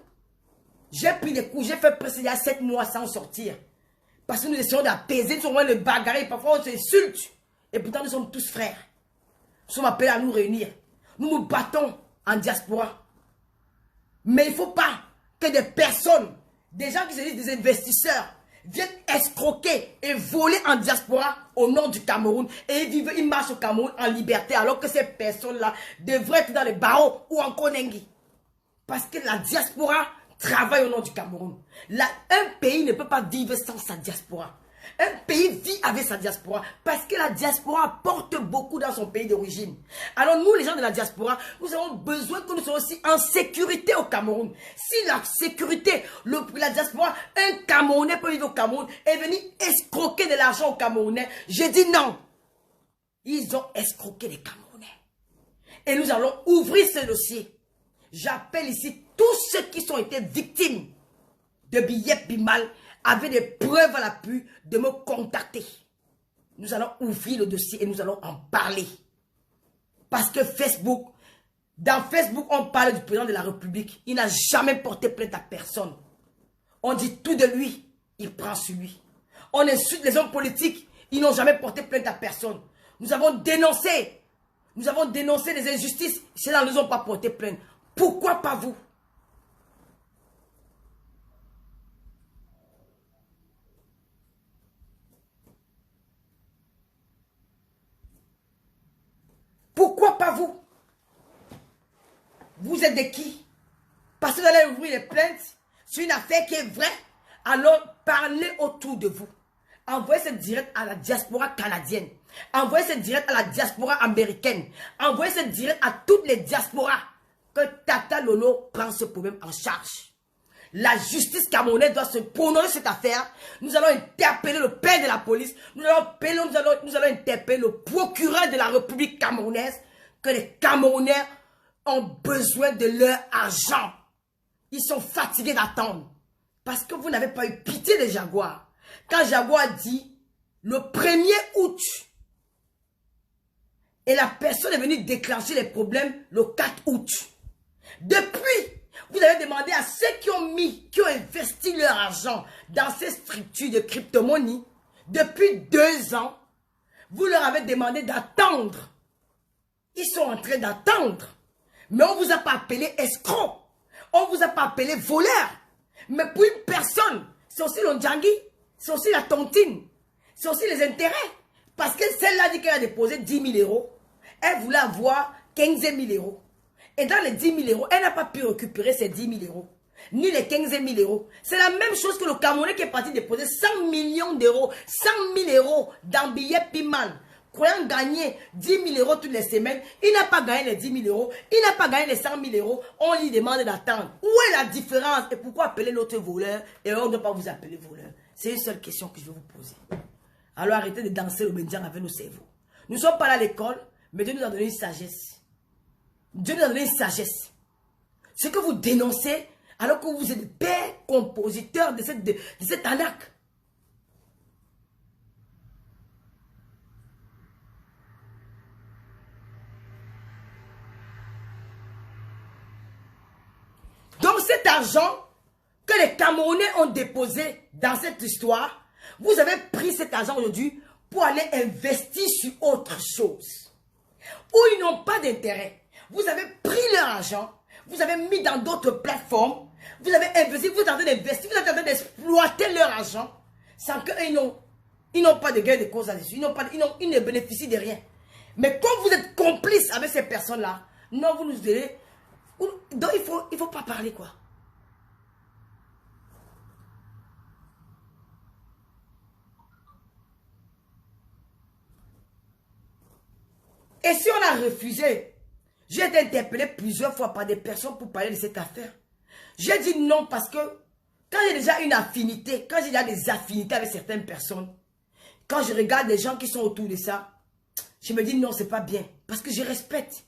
J'ai pris des coups. J'ai fait presque il y a 7 mois sans sortir. Parce que nous essayons d'apaiser, nous sommes de bagarrer. Parfois on s'insulte. Et pourtant nous sommes tous frères. Nous sommes appelés à nous réunir. Nous nous battons en diaspora. Mais il ne faut pas que des personnes, des gens qui se disent des investisseurs, viennent escroquer et voler en diaspora au nom du Cameroun. Et ils marchent au Cameroun en liberté alors que ces personnes-là devraient être dans les barreaux ou en Konengi. Parce que la diaspora travaille au nom du Cameroun. Un pays ne peut pas vivre sans sa diaspora. Un pays vit avec sa diaspora parce que la diaspora apporte beaucoup dans son pays d'origine. Alors nous, les gens de la diaspora, nous avons besoin que nous soyons aussi en sécurité au Cameroun. Si la sécurité, la diaspora, un Camerounais peut vivre au Cameroun et venir escroquer de l'argent aux Camerounais, je dis non. Ils ont escroqué les Camerounais. Et nous allons ouvrir ce dossier. J'appelle ici tous ceux qui ont été victimes de billets Bimal avec des preuves à l'appui de me contacter. Nous allons ouvrir le dossier et nous allons en parler. Parce que Facebook, dans Facebook, on parle du président de la République. Il n'a jamais porté plainte à personne. On dit tout de lui, il prend sur lui. On insulte les hommes politiques, ils n'ont jamais porté plainte à personne. Nous avons dénoncé les injustices, ceux-là ne nous ont pas porté plainte. Pourquoi pas vous? Pourquoi pas vous? Vous êtes de qui? Parce que vous allez ouvrir les plaintes sur une affaire qui est vraie. Alors parlez autour de vous. Envoyez cette direct à la diaspora canadienne. Envoyez cette direct à la diaspora américaine. Envoyez cette direct à toutes les diasporas. Que Tata Lolo prend ce problème en charge. La justice camerounaise doit se prononcer cette affaire. Nous allons interpeller le père de la police. Nous allons interpeller le procureur de la République camerounaise. Que les Camerounais ont besoin de leur argent. Ils sont fatigués d'attendre. Parce que vous n'avez pas eu pitié des Jaguars. Quand Jaguar dit le 1er août, et la personne est venue déclencher les problèmes le 4 août. Depuis, vous avez demandé à ceux qui ont investi leur argent dans ces structures de crypto-monnaie, depuis 2 ans, vous leur avez demandé d'attendre. Ils sont en train d'attendre. Mais on ne vous a pas appelé escroc. On ne vous a pas appelé voleur. Mais pour une personne, c'est aussi l'Ondjangui, c'est aussi la tontine, c'est aussi les intérêts. Parce que celle-là dit qu'elle a déposé 10 000 euros. Elle voulait avoir 15 000 euros. Et dans les 10 000 euros, elle n'a pas pu récupérer ces 10 000 euros. Ni les 15 000 euros. C'est la même chose que le Camerounais qui est parti déposer 100 millions d'euros, 100 000 euros dans billets Piman. Croyant gagner 10 000 euros toutes les semaines, il n'a pas gagné les 10 000 euros, il n'a pas gagné les 100 000 euros, on lui demande d'attendre. Où est la différence? Et pourquoi appeler l'autre voleur et on ne doit pas vous appeler voleur? C'est une seule question que je vais vous poser. Alors arrêtez de danser le Bendian avec nos cerveaux. Nous ne sommes pas là à l'école, mais Dieu nous a donné une sagesse. Dieu nous a donné une sagesse. Ce que vous dénoncez, alors que vous êtes le père compositeur de cette arnaque. Donc cet argent que les Camerounais ont déposé dans cette histoire, vous avez pris cet argent aujourd'hui pour aller investir sur autre chose. Où ils n'ont pas d'intérêt. Vous avez pris leur argent, vous avez mis dans d'autres plateformes, vous avez investi, vous êtes en train d'investir, vous êtes en train d'exploiter leur argent sans qu'ils n'ont Ils n'ont pas de gain de cause là-dessus. Ils ne bénéficient de rien. Mais quand vous êtes complice avec ces personnes-là, non, vous nous direz. Donc il faut pas parler, quoi. Et si on a refusé, j'ai été interpellé plusieurs fois par des personnes pour parler de cette affaire. J'ai dit non parce que quand j'ai déjà une affinité, quand j'ai déjà des affinités avec certaines personnes, quand je regarde les gens qui sont autour de ça, je me dis non, c'est pas bien. Parce que je respecte.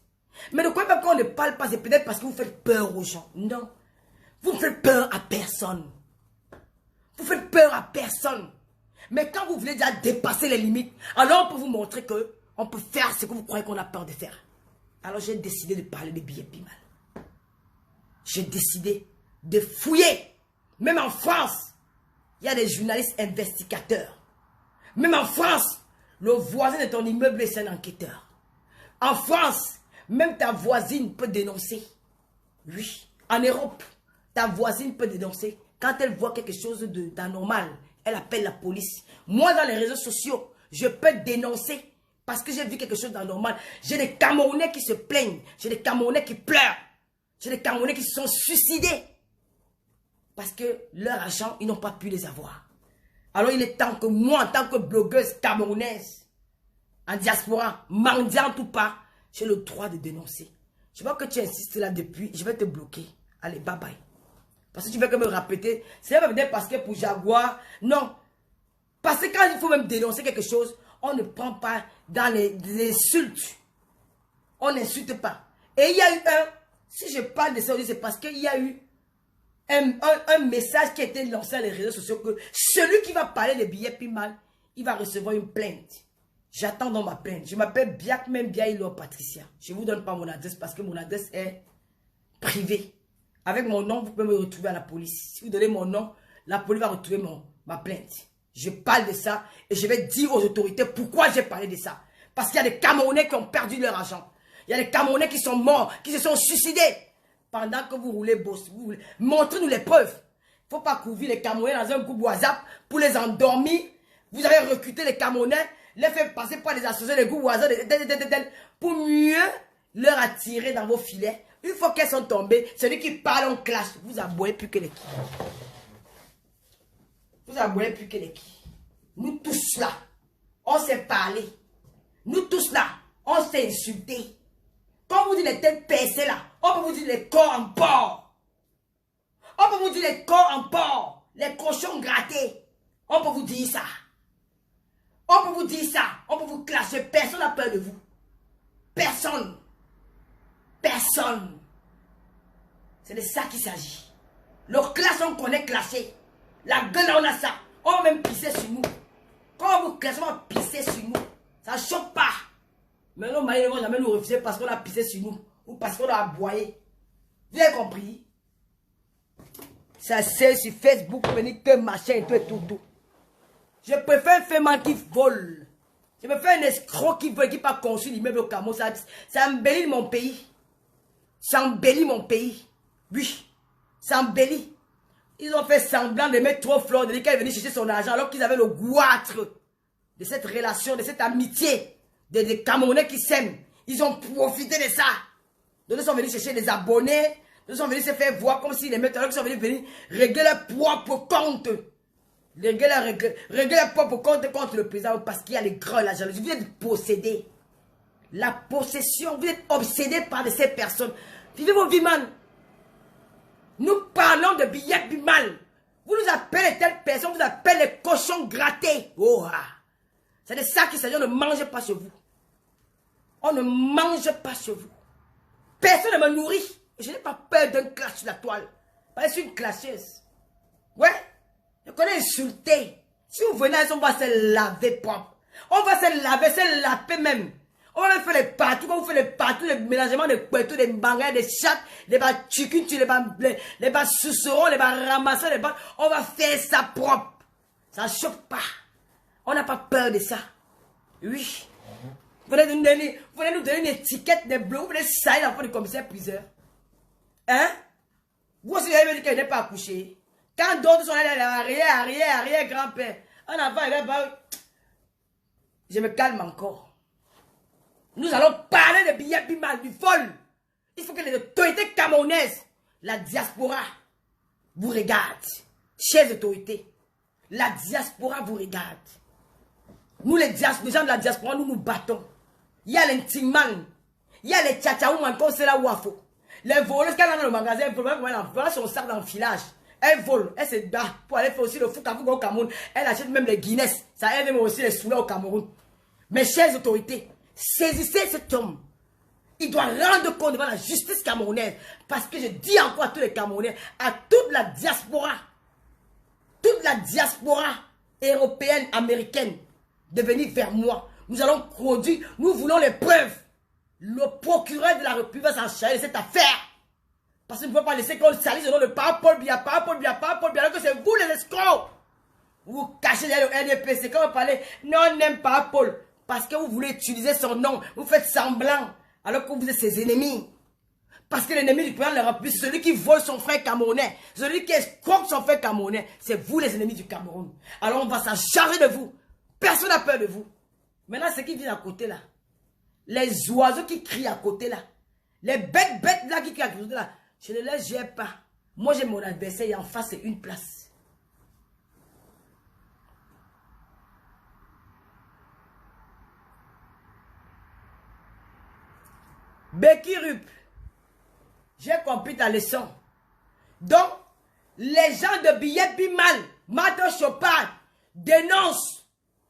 Mais ne croyez pas qu'on ne parle pas, c'est peut-être parce que vous faites peur aux gens. Non. Vous ne faites peur à personne. Vous faites peur à personne. Mais quand vous voulez déjà dépasser les limites, alors on peut vous montrer que on peut faire ce que vous croyez qu'on a peur de faire. Alors j'ai décidé de parler des billets Pimal. J'ai décidé de fouiller. Même en France, il y a des journalistes investigateurs. Même en France, le voisin de ton immeuble est un enquêteur. En France, même ta voisine peut dénoncer. Oui. En Europe, ta voisine peut dénoncer. Quand elle voit quelque chose d'anormal, elle appelle la police. Moi, dans les réseaux sociaux, je peux dénoncer parce que j'ai vu quelque chose d'anormal. J'ai des Camerounais qui se plaignent. J'ai des Camerounais qui pleurent. J'ai des Camerounais qui se sont suicidés. Parce que leur argent, ils n'ont pas pu les avoir. Alors il est temps que moi, en tant que blogueuse camerounaise, en diaspora, mendiante ou pas, j'ai le droit de dénoncer. Je vois que tu insistes là depuis, je vais te bloquer. Allez, bye bye. Parce que tu veux que me répéter. C'est pas peut-être parce que pour Jaguar, non. Parce que quand il faut même dénoncer quelque chose, on ne prend pas dans les insultes. On n'insulte pas. Et il y a eu si je parle de ça aujourd'hui, c'est parce qu'il y a eu un message qui a été lancé sur les réseaux sociaux que celui qui va parler des billets Pimal, il va recevoir une plainte. J'attends dans ma plainte. Je m'appelle Biak même Biaïlo Patricia. Je ne vous donne pas mon adresse parce que mon adresse est privée. Avec mon nom, vous pouvez me retrouver à la police. Si vous donnez mon nom, la police va retrouver ma plainte. Je parle de ça et je vais dire aux autorités pourquoi j'ai parlé de ça. Parce qu'il y a des Camerounais qui ont perdu leur argent. Il y a des Camerounais qui sont morts, qui se sont suicidés. Pendant que vous roulez boss, montrez-nous les preuves. Il ne faut pas couvrir les Camerounais dans un groupe WhatsApp pour les endormir. Vous avez recruté les Camerounais, les fait passer par les associés, les groupes WhatsApp, pour mieux leur attirer dans vos filets. Une fois qu'elles sont tombées, celui qui parle en clash, vous aboyez plus que les qui. Vous aboyez plus que les qui. Nous tous là, on s'est parlé. Nous tous là, on s'est insulté. Quand vous dites les têtes percées là, on peut vous dire les corps en porc. On peut vous dire les corps en porc. Les cochons grattés. On peut vous dire ça. On peut vous dire ça. On peut vous clasher. Personne n'a peur de vous. Personne. Personne. C'est de ça qu'il s'agit. Le clash, on connaît clasher. La gueule, on a ça. On va même pisser sur nous. Quand on vous classe, on va pisser sur nous. Ça ne choque pas. Mais nos maris ne vont jamais nous refuser parce qu'on a pissé sur nous. Ou parce qu'on a aboyé. Vous avez compris? Ça c'est sur Facebook, venir que machin et tout et tout. Je préfère un féminin qui vole. Je préfère un escroc qui vole, qui n'a pas conçu l'immeuble au Cameroun. Ça embellit mon pays. Ça embellit mon pays. Oui. Ça embellit. Ils ont fait semblant de mettre trop fleurs, de dire qu'elle est venue chercher son argent alors qu'ils avaient le goitre de cette relation, de cette amitié. Des Camerounais qui s'aiment. Ils ont profité de ça. Donc ils sont venus chercher des abonnés. Ils sont venus se faire voir comme s'ils les mettent. Alors qu'ils sont venus régler leur propre compte. Régler leur propre compte contre le président. Parce qu'il y a les grands, la jalousie. Vous êtes possédés. La possession. Vous êtes obsédés par de ces personnes. Vivez vos vies, man. Nous parlons de billets Pimal. Vous nous appelez telle personne. Vous appelez les cochons grattés. Oh, ah. C'est de ça qu'il s'agit. On ne mange pas chez vous. On ne mange pas chez vous. Personne ne me nourrit. Et je n'ai pas peur d'un clash sur la toile. Je suis une clasheuse. Ouais. Je connais insulter. Si vous venez, on va se laver propre. On va se laver, se laver même. On va faire les partout. Quand vous faites les partout, les mélangements de couettes, des bangers, des chats, des bas chicken, les bas sucerons, les bas ramassés, les bas. On va faire ça propre. Ça ne choque pas. On n'a pas peur de ça. Oui. Vous venez nous donner une étiquette de bleu. Vous venez sailler la peau du commissaire priseur. Hein? Vous aussi, vous avez dit qu'elle n'est pas accouchée. Quand d'autres sont là, arrière, grand-père. En avant, il va pas. Je me calme encore. Nous allons parler de billets bimal du vol. Il faut que les autorités camerounaises, la diaspora, vous regardent. Chers autorités, la diaspora vous regarde. Nous, les gens de la diaspora, nous nous battons. Il y a les Tingman, il y a les Tchatchaoum, encore c'est là où il faut. Les voleuses, quand elle est dans le magasin, elle vole son sac d'enfilage. Elle vole, elle se bat pour aller faire aussi le foot au Cameroun. Elle achète même les Guinness. Ça aide même aussi les soulets au Cameroun. Mes chères autorités, saisissez cet homme. Il doit rendre compte devant la justice camerounaise. Parce que je dis encore à tous les Camerounais, à toute la diaspora européenne, américaine, de venir vers moi. Nous allons produire, nous voulons les preuves. Le procureur de la République va s'en charger de cette affaire. Parce que nous ne pouvons pas laisser qu'on salisse le nom de Paul Biya, alors que c'est vous les escrocs. Vous cachez derrière le RDPC. Quand vous parlez, non, on n'aime pas Paul. Parce que vous voulez utiliser son nom. Vous faites semblant. Alors que vous êtes ses ennemis. Parce que l'ennemi du président de la République, c'est celui qui vole son frère camerounais. Celui qui escroque son frère camerounais. C'est vous les ennemis du Cameroun. Alors on va s'en charger de vous. Personne n'a peur de vous. Maintenant, ce qui vient à côté là. Les oiseaux qui crient à côté là. Les bêtes là qui crient à côté là. Je ne les gère pas. Moi j'ai mon adversaire et en face c'est une place. Becky Rup. J'ai compris ta leçon. Donc, les gens de billets bimal, Martin Chopard, dénoncent.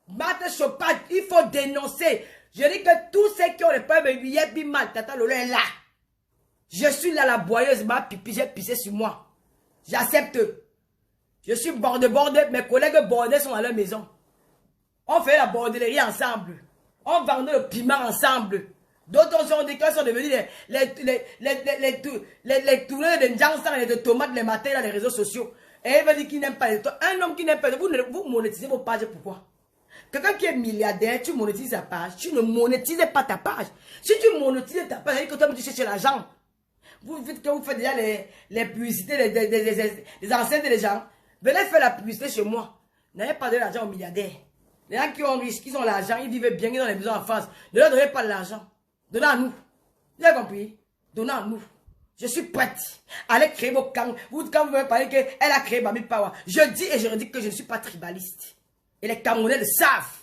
Martin Chopard, il faut dénoncer. Je dis que tous ceux qui ont les problèmes de billets bimal, Tata Lolo est là. Je suis là, la boyeuse m'a pipi, j'ai pissé sur moi. J'accepte. Je suis bordé, mes collègues bordés sont à leur maison. On fait la bordellerie ensemble. On vendait le piment ensemble. D'autres sont devenus les tourneurs de Njansan et de tomates les matins dans les réseaux sociaux. Et il va dire qu'il n'aime pas les tomates. Un homme qui n'aime pas, vous monétisez vos pages, pourquoi? Quelqu'un qui est milliardaire, tu monétises sa page. Tu ne monétises pas ta page. Si tu monétises ta page, c'est-à-dire que toi, tu cherches l'argent. Vous faites déjà les publicités des anciens des gens. Venez faire la publicité chez moi. N'avez pas de l'argent aux milliardaires. Les gens qui ont riche, qui ont l'argent, ils vivent bien dans les maisons en France. Ne leur donnez pas de l'argent. Donnez à nous. Vous avez compris? Donnez à nous. Je suis prête. Allez créer vos camps. Quand vous me parlez qu'elle a créé Bami Power. Je dis et je redis que je ne suis pas tribaliste. Et les Camerounais le savent.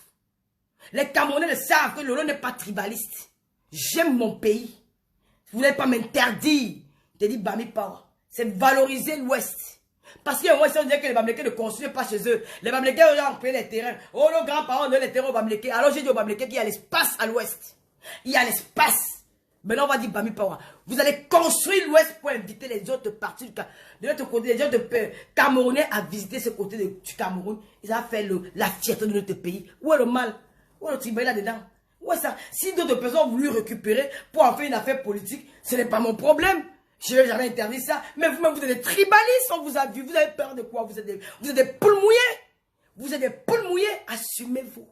Les Camerounais le savent que Lolo n'est pas tribaliste. J'aime mon pays. Vous n'allez pas m'interdire de dire Bami Power. C'est valoriser l'Ouest. Parce qu'il y a un moment, on dit que les Bamileke ne construisent pas chez eux. Les Bamileke ont pris les terrains. Oh, nos grands-parents ont donné les terrains aux Bamileke. Alors j'ai dit aux Bamileke qu'il y a l'espace à l'Ouest. Il y a l'espace. Maintenant, on va dire Bami Power. Vous allez construire l'Ouest pour inviter les autres parties de l'autre côté, les autres Camerounais à visiter ce côté du Cameroun. Ils ont fait la fierté de notre pays. Où est le mal? Où est le tribunal là-dedans? Où est ça? Si d'autres personnes ont voulu récupérer pour en faire une affaire politique, ce n'est pas mon problème. Je n'ai jamais interdit ça. Mais vous-même, vous êtes des tribalistes. On vous a vu. Vous avez peur de quoi? Vous êtes des poules mouillées. Vous êtes des poules mouillées. Assumez-vous.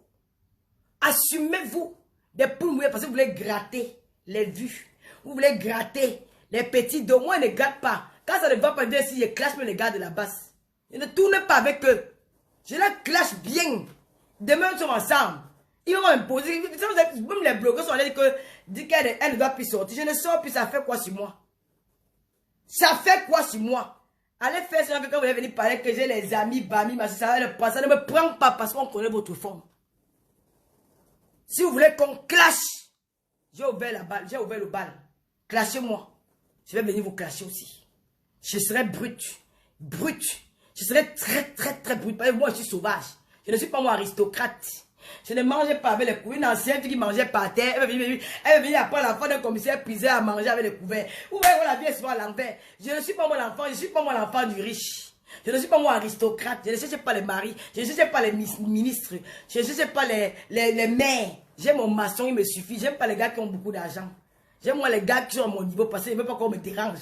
Assumez-vous. Des poules mouillées parce que vous voulez gratter les vues. Vous voulez gratter les petits dos. Moi, je ne gratte pas. Quand ça ne va pas bien, si je clash même les gars de la basse. Je ne tourne pas avec eux. Je les clash bien. Demain, nous sommes ensemble. Ils vont imposer. Même les blogueurs sont allés dire qu'elle ne doit plus sortir. Je ne sors plus. Ça fait quoi sur moi? Ça fait quoi sur moi? Allez faire ça quand vous allez venir parler que j'ai les amis, Bami, ça va le passer. Ça ne me prend pas parce qu'on connaît votre forme. Si vous voulez qu'on clash, j'ai ouvert la balle, j'ai ouvert le bal. Clashez-moi. Je vais venir vous clasher aussi. Je serai brut. Brut. Je serai très brut. Parce que moi, je suis sauvage. Je ne suis pas moi aristocrate. Je ne mangeais pas avec les couverts. Une ancienne qui mangeait par terre. Elle veut venir apprendre l'enfant d'un commissaire prisé à manger avec les couverts. Vous voyez, la vie est souvent à l'envers. Je ne suis pas moi l'enfant. Je ne suis pas moi l'enfant du riche. Je ne suis pas moi aristocrate. Je ne cherche pas les maris. Je ne cherche pas les ministres. Je ne cherche pas les maires. J'aime mon maçon, il me suffit. J'aime pas les gars qui ont beaucoup d'argent. J'aime moi les gars qui sont à mon niveau parce que je ne veux pas qu'on me dérange.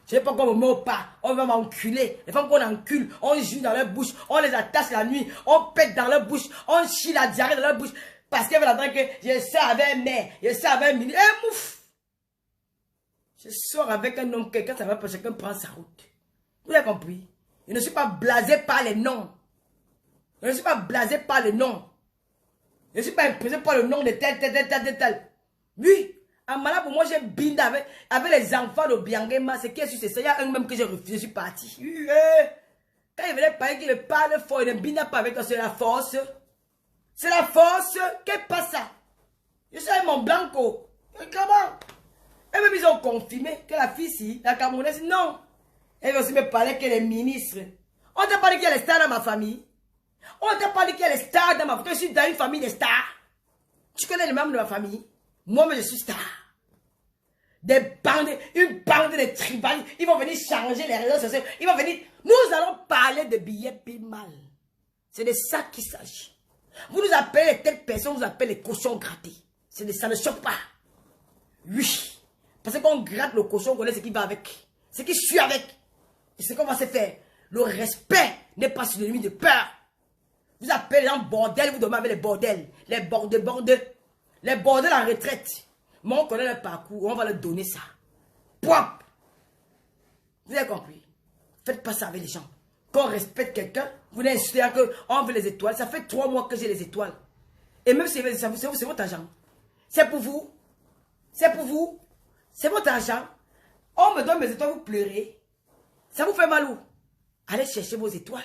Je ne veux pas qu'on me met au pas. On va m'enculer. Les femmes qu'on encule, on joue dans leur bouche. On les attache la nuit. On pète dans leur bouche. On chie la diarrhée dans leur bouche. Parce qu'elle veut entendre que je sors avec un maire. Je sors avec un ministre. Eh mouf! Je sors avec un homme. Quelqu'un, ça va pas. Chacun prend sa route. Vous avez compris? Je ne suis pas blasé par les noms. Je ne suis pas blasé par les noms. Je Je ne suis pas impressionné par le nom de tel. Oui, à Mala, pour moi, j'ai bindé avec les enfants de Biangema. C'est qui est sur ça? Il y a un même que j'ai refusé, je suis parti. Oui, quand il venait parler, qu'il parle fort, il ne binde pas avec toi, c'est la force. C'est la force. Qu'est-ce passe ça? Je suis avec mon blanco. Comment? Et même ils ont confirmé que la fille ici, la Camerounaise, non. Elle veut aussi me parler qu'elle est ministre. On t'a pas dit qu'elle est star dans ma famille. On t'a pas dit qu'elle est star dans ma famille. Je suis dans une famille de stars. Tu connais les membres de ma famille? Moi-même, je suis star. Une bande de tribales. Ils vont venir changer les réseaux sociaux. Ils vont venir. Nous allons parler de billets mal. C'est de ça qu'il s'agit. Vous nous appelez telle personne, vous appelez les cochons grattés. Ça ne choque pas. Oui. Parce qu'on gratte le cochon, on connaît ce qui va avec. Ce qui suit avec. Et ce qu'on va se faire. Le respect n'est pas synonyme de peur. Vous appelez les gens bordel, vous demandez les bordels. Les bordels. Les bordels en retraite. Mais on connaît le parcours, on va leur donner ça. Pouap! Vous avez compris? Faites pas ça avec les gens. Quand on respecte quelqu'un, vous l'insultez qu'on veut les étoiles. Ça fait 3 mois que j'ai les étoiles. Et même si c'est votre argent. C'est pour vous. C'est pour vous. C'est votre argent. On me donne mes étoiles, vous pleurez. Ça vous fait mal où? Allez chercher vos étoiles.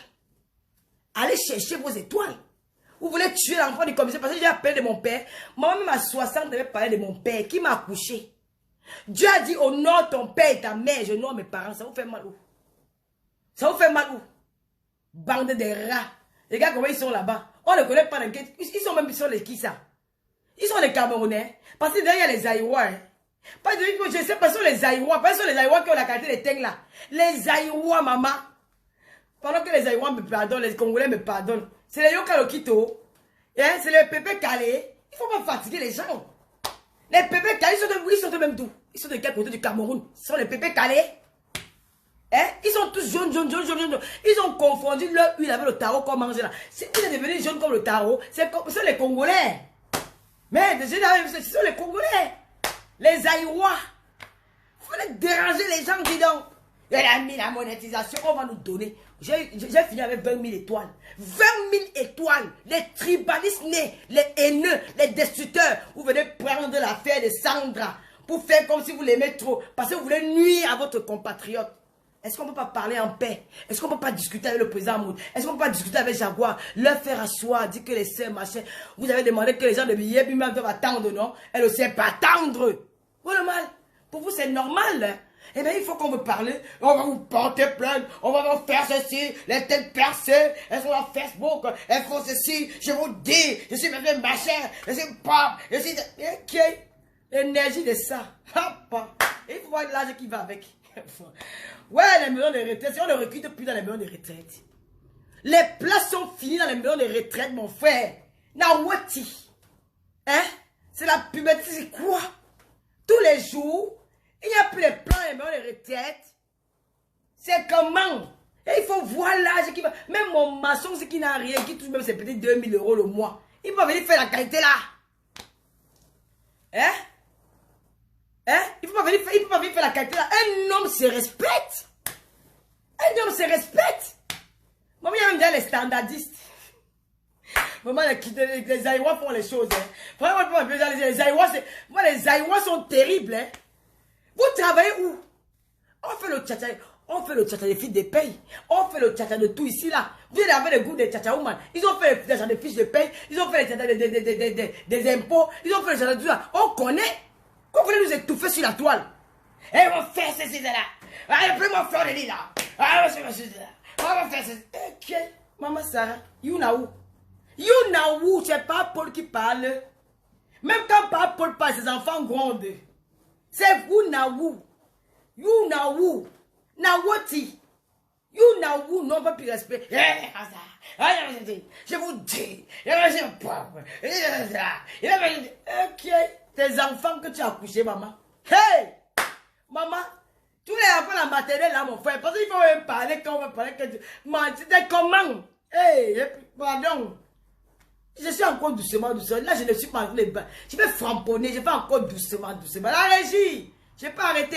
Allez chercher vos étoiles. Vous voulez tuer l'enfant du commissaire parce que j'ai appelé de mon père. Moi-même à 60, je devais parler de mon père qui m'a accouché. Dieu a dit honore ton père et ta mère. Je honore mes parents. Ça vous fait mal où? Ça vous fait mal où? Bande de rats. Les gars, comment ils sont là-bas? On ne connaît pas d'enquête. Ils sont même sur les qui ça? Ils sont les Camerounais. Parce que derrière, il y a les Aïwa. Hein. Je sais pas, ce sont les Aïwa. Pas ce sont les Aïwa qui ont la qualité des tengs là. Les Aïwa, maman. Pendant que les Aïwa me pardonnent, les Congolais me pardonnent. C'est les Yokalokito. Hein? C'est les Pépé Calais. Il ne faut pas fatiguer les gens. Les Pépé Calais, ils sont de même d'où? Ils sont de quel côté du Cameroun? Ce sont les Pépé Calais. Hein? Ils sont tous jaunes. Ils ont confondu leur huile avec le tarot qu'on mange là. Si vous êtes devenu jaune comme le tarot, ce sont les Congolais. Mais ce sont les Congolais. Les Aïwa. Il fallait déranger les gens, dis donc. Elle a mis la monétisation, on va nous donner. J'ai fini avec 20 000 étoiles. 20 000 étoiles. Les tribalistes nés, les haineux, les destructeurs. Vous venez prendre l'affaire de Sandra pour faire comme si vous l'aimez trop. Parce que vous voulez nuire à votre compatriote. Est-ce qu'on ne peut pas parler en paix? Est-ce qu'on ne peut pas discuter avec le président Moud? Est-ce qu'on ne peut pas discuter avec Jaguar? Leur faire asseoir, dire que les sœurs, machin. Vous avez demandé que les gens de billets, puis même doivent attendre, non? Elle ne sait pas attendre. Voilà le mal. Pour vous, c'est normal, hein? Eh bien, il faut qu'on me parle. On va vous porter plainte. On va vous faire ceci. Les têtes percées. Elles sont sur Facebook. Elles font ceci. Je vous dis. Je suis même machin. Je suis pop. Je suis... Ok. L'énergie de ça. Hop. Il faut voir l'âge qui va avec. Ouais, les maisons de retraite. Si on ne recrute plus dans les maisons de retraite. Les places sont finies dans les maisons de retraite, mon frère. Nawati. Hein? C'est la puberté. C'est quoi? Tous les jours. Il n'y a plus de plans et de retraite. C'est comment? Et il faut voir l'âge qui va. Même mon maçon, c'est qui n'a rien, qui touche même ses petits 2000 € le mois. Il peut venir faire la qualité là. Hein? Hein? Il peut pas venir faire la qualité là. Un homme se respecte. Un homme se respecte. Maman, il y a même déjà les standardistes. Maman, les Aïwas font les choses. Hein. Vraiment, les Aïwas sont terribles. Hein. Vous travaillez où? On fait le tchatcha des fiches de paye. On fait le tchatcha de tout ici là. Vous avez le goût des tchatcha woman. Ils ont fait le tchatcha des fiches de paye. Ils ont fait le tchatcha des impôts. Ils ont fait le tchatcha de tout ça. On connaît. Vous voulez nous étouffer sur la toile. Et on va faire ceci là. Allez, prends-moi fleur de lit là. On va faire ceci. Ok. Maman Sarah, you know who? C'est pas Paul qui parle. Même quand pas Paul parle, ses enfants grondent. C'est vous, Naou. You Naou. Nawati. You Naou. Non, pas plus respect. Je vous dis. Ok. Tes enfants que tu as accouchés, maman. Hey! Maman. Tous les enfants la maternelle là, mon frère. Parce qu'il faut même parler quand on va parler. C'était comment? Hey! Pardon. Je suis encore doucement. Là, je ne suis pas en train de... Je vais framponner. Je vais encore doucement. La régie. Je peux arrêter.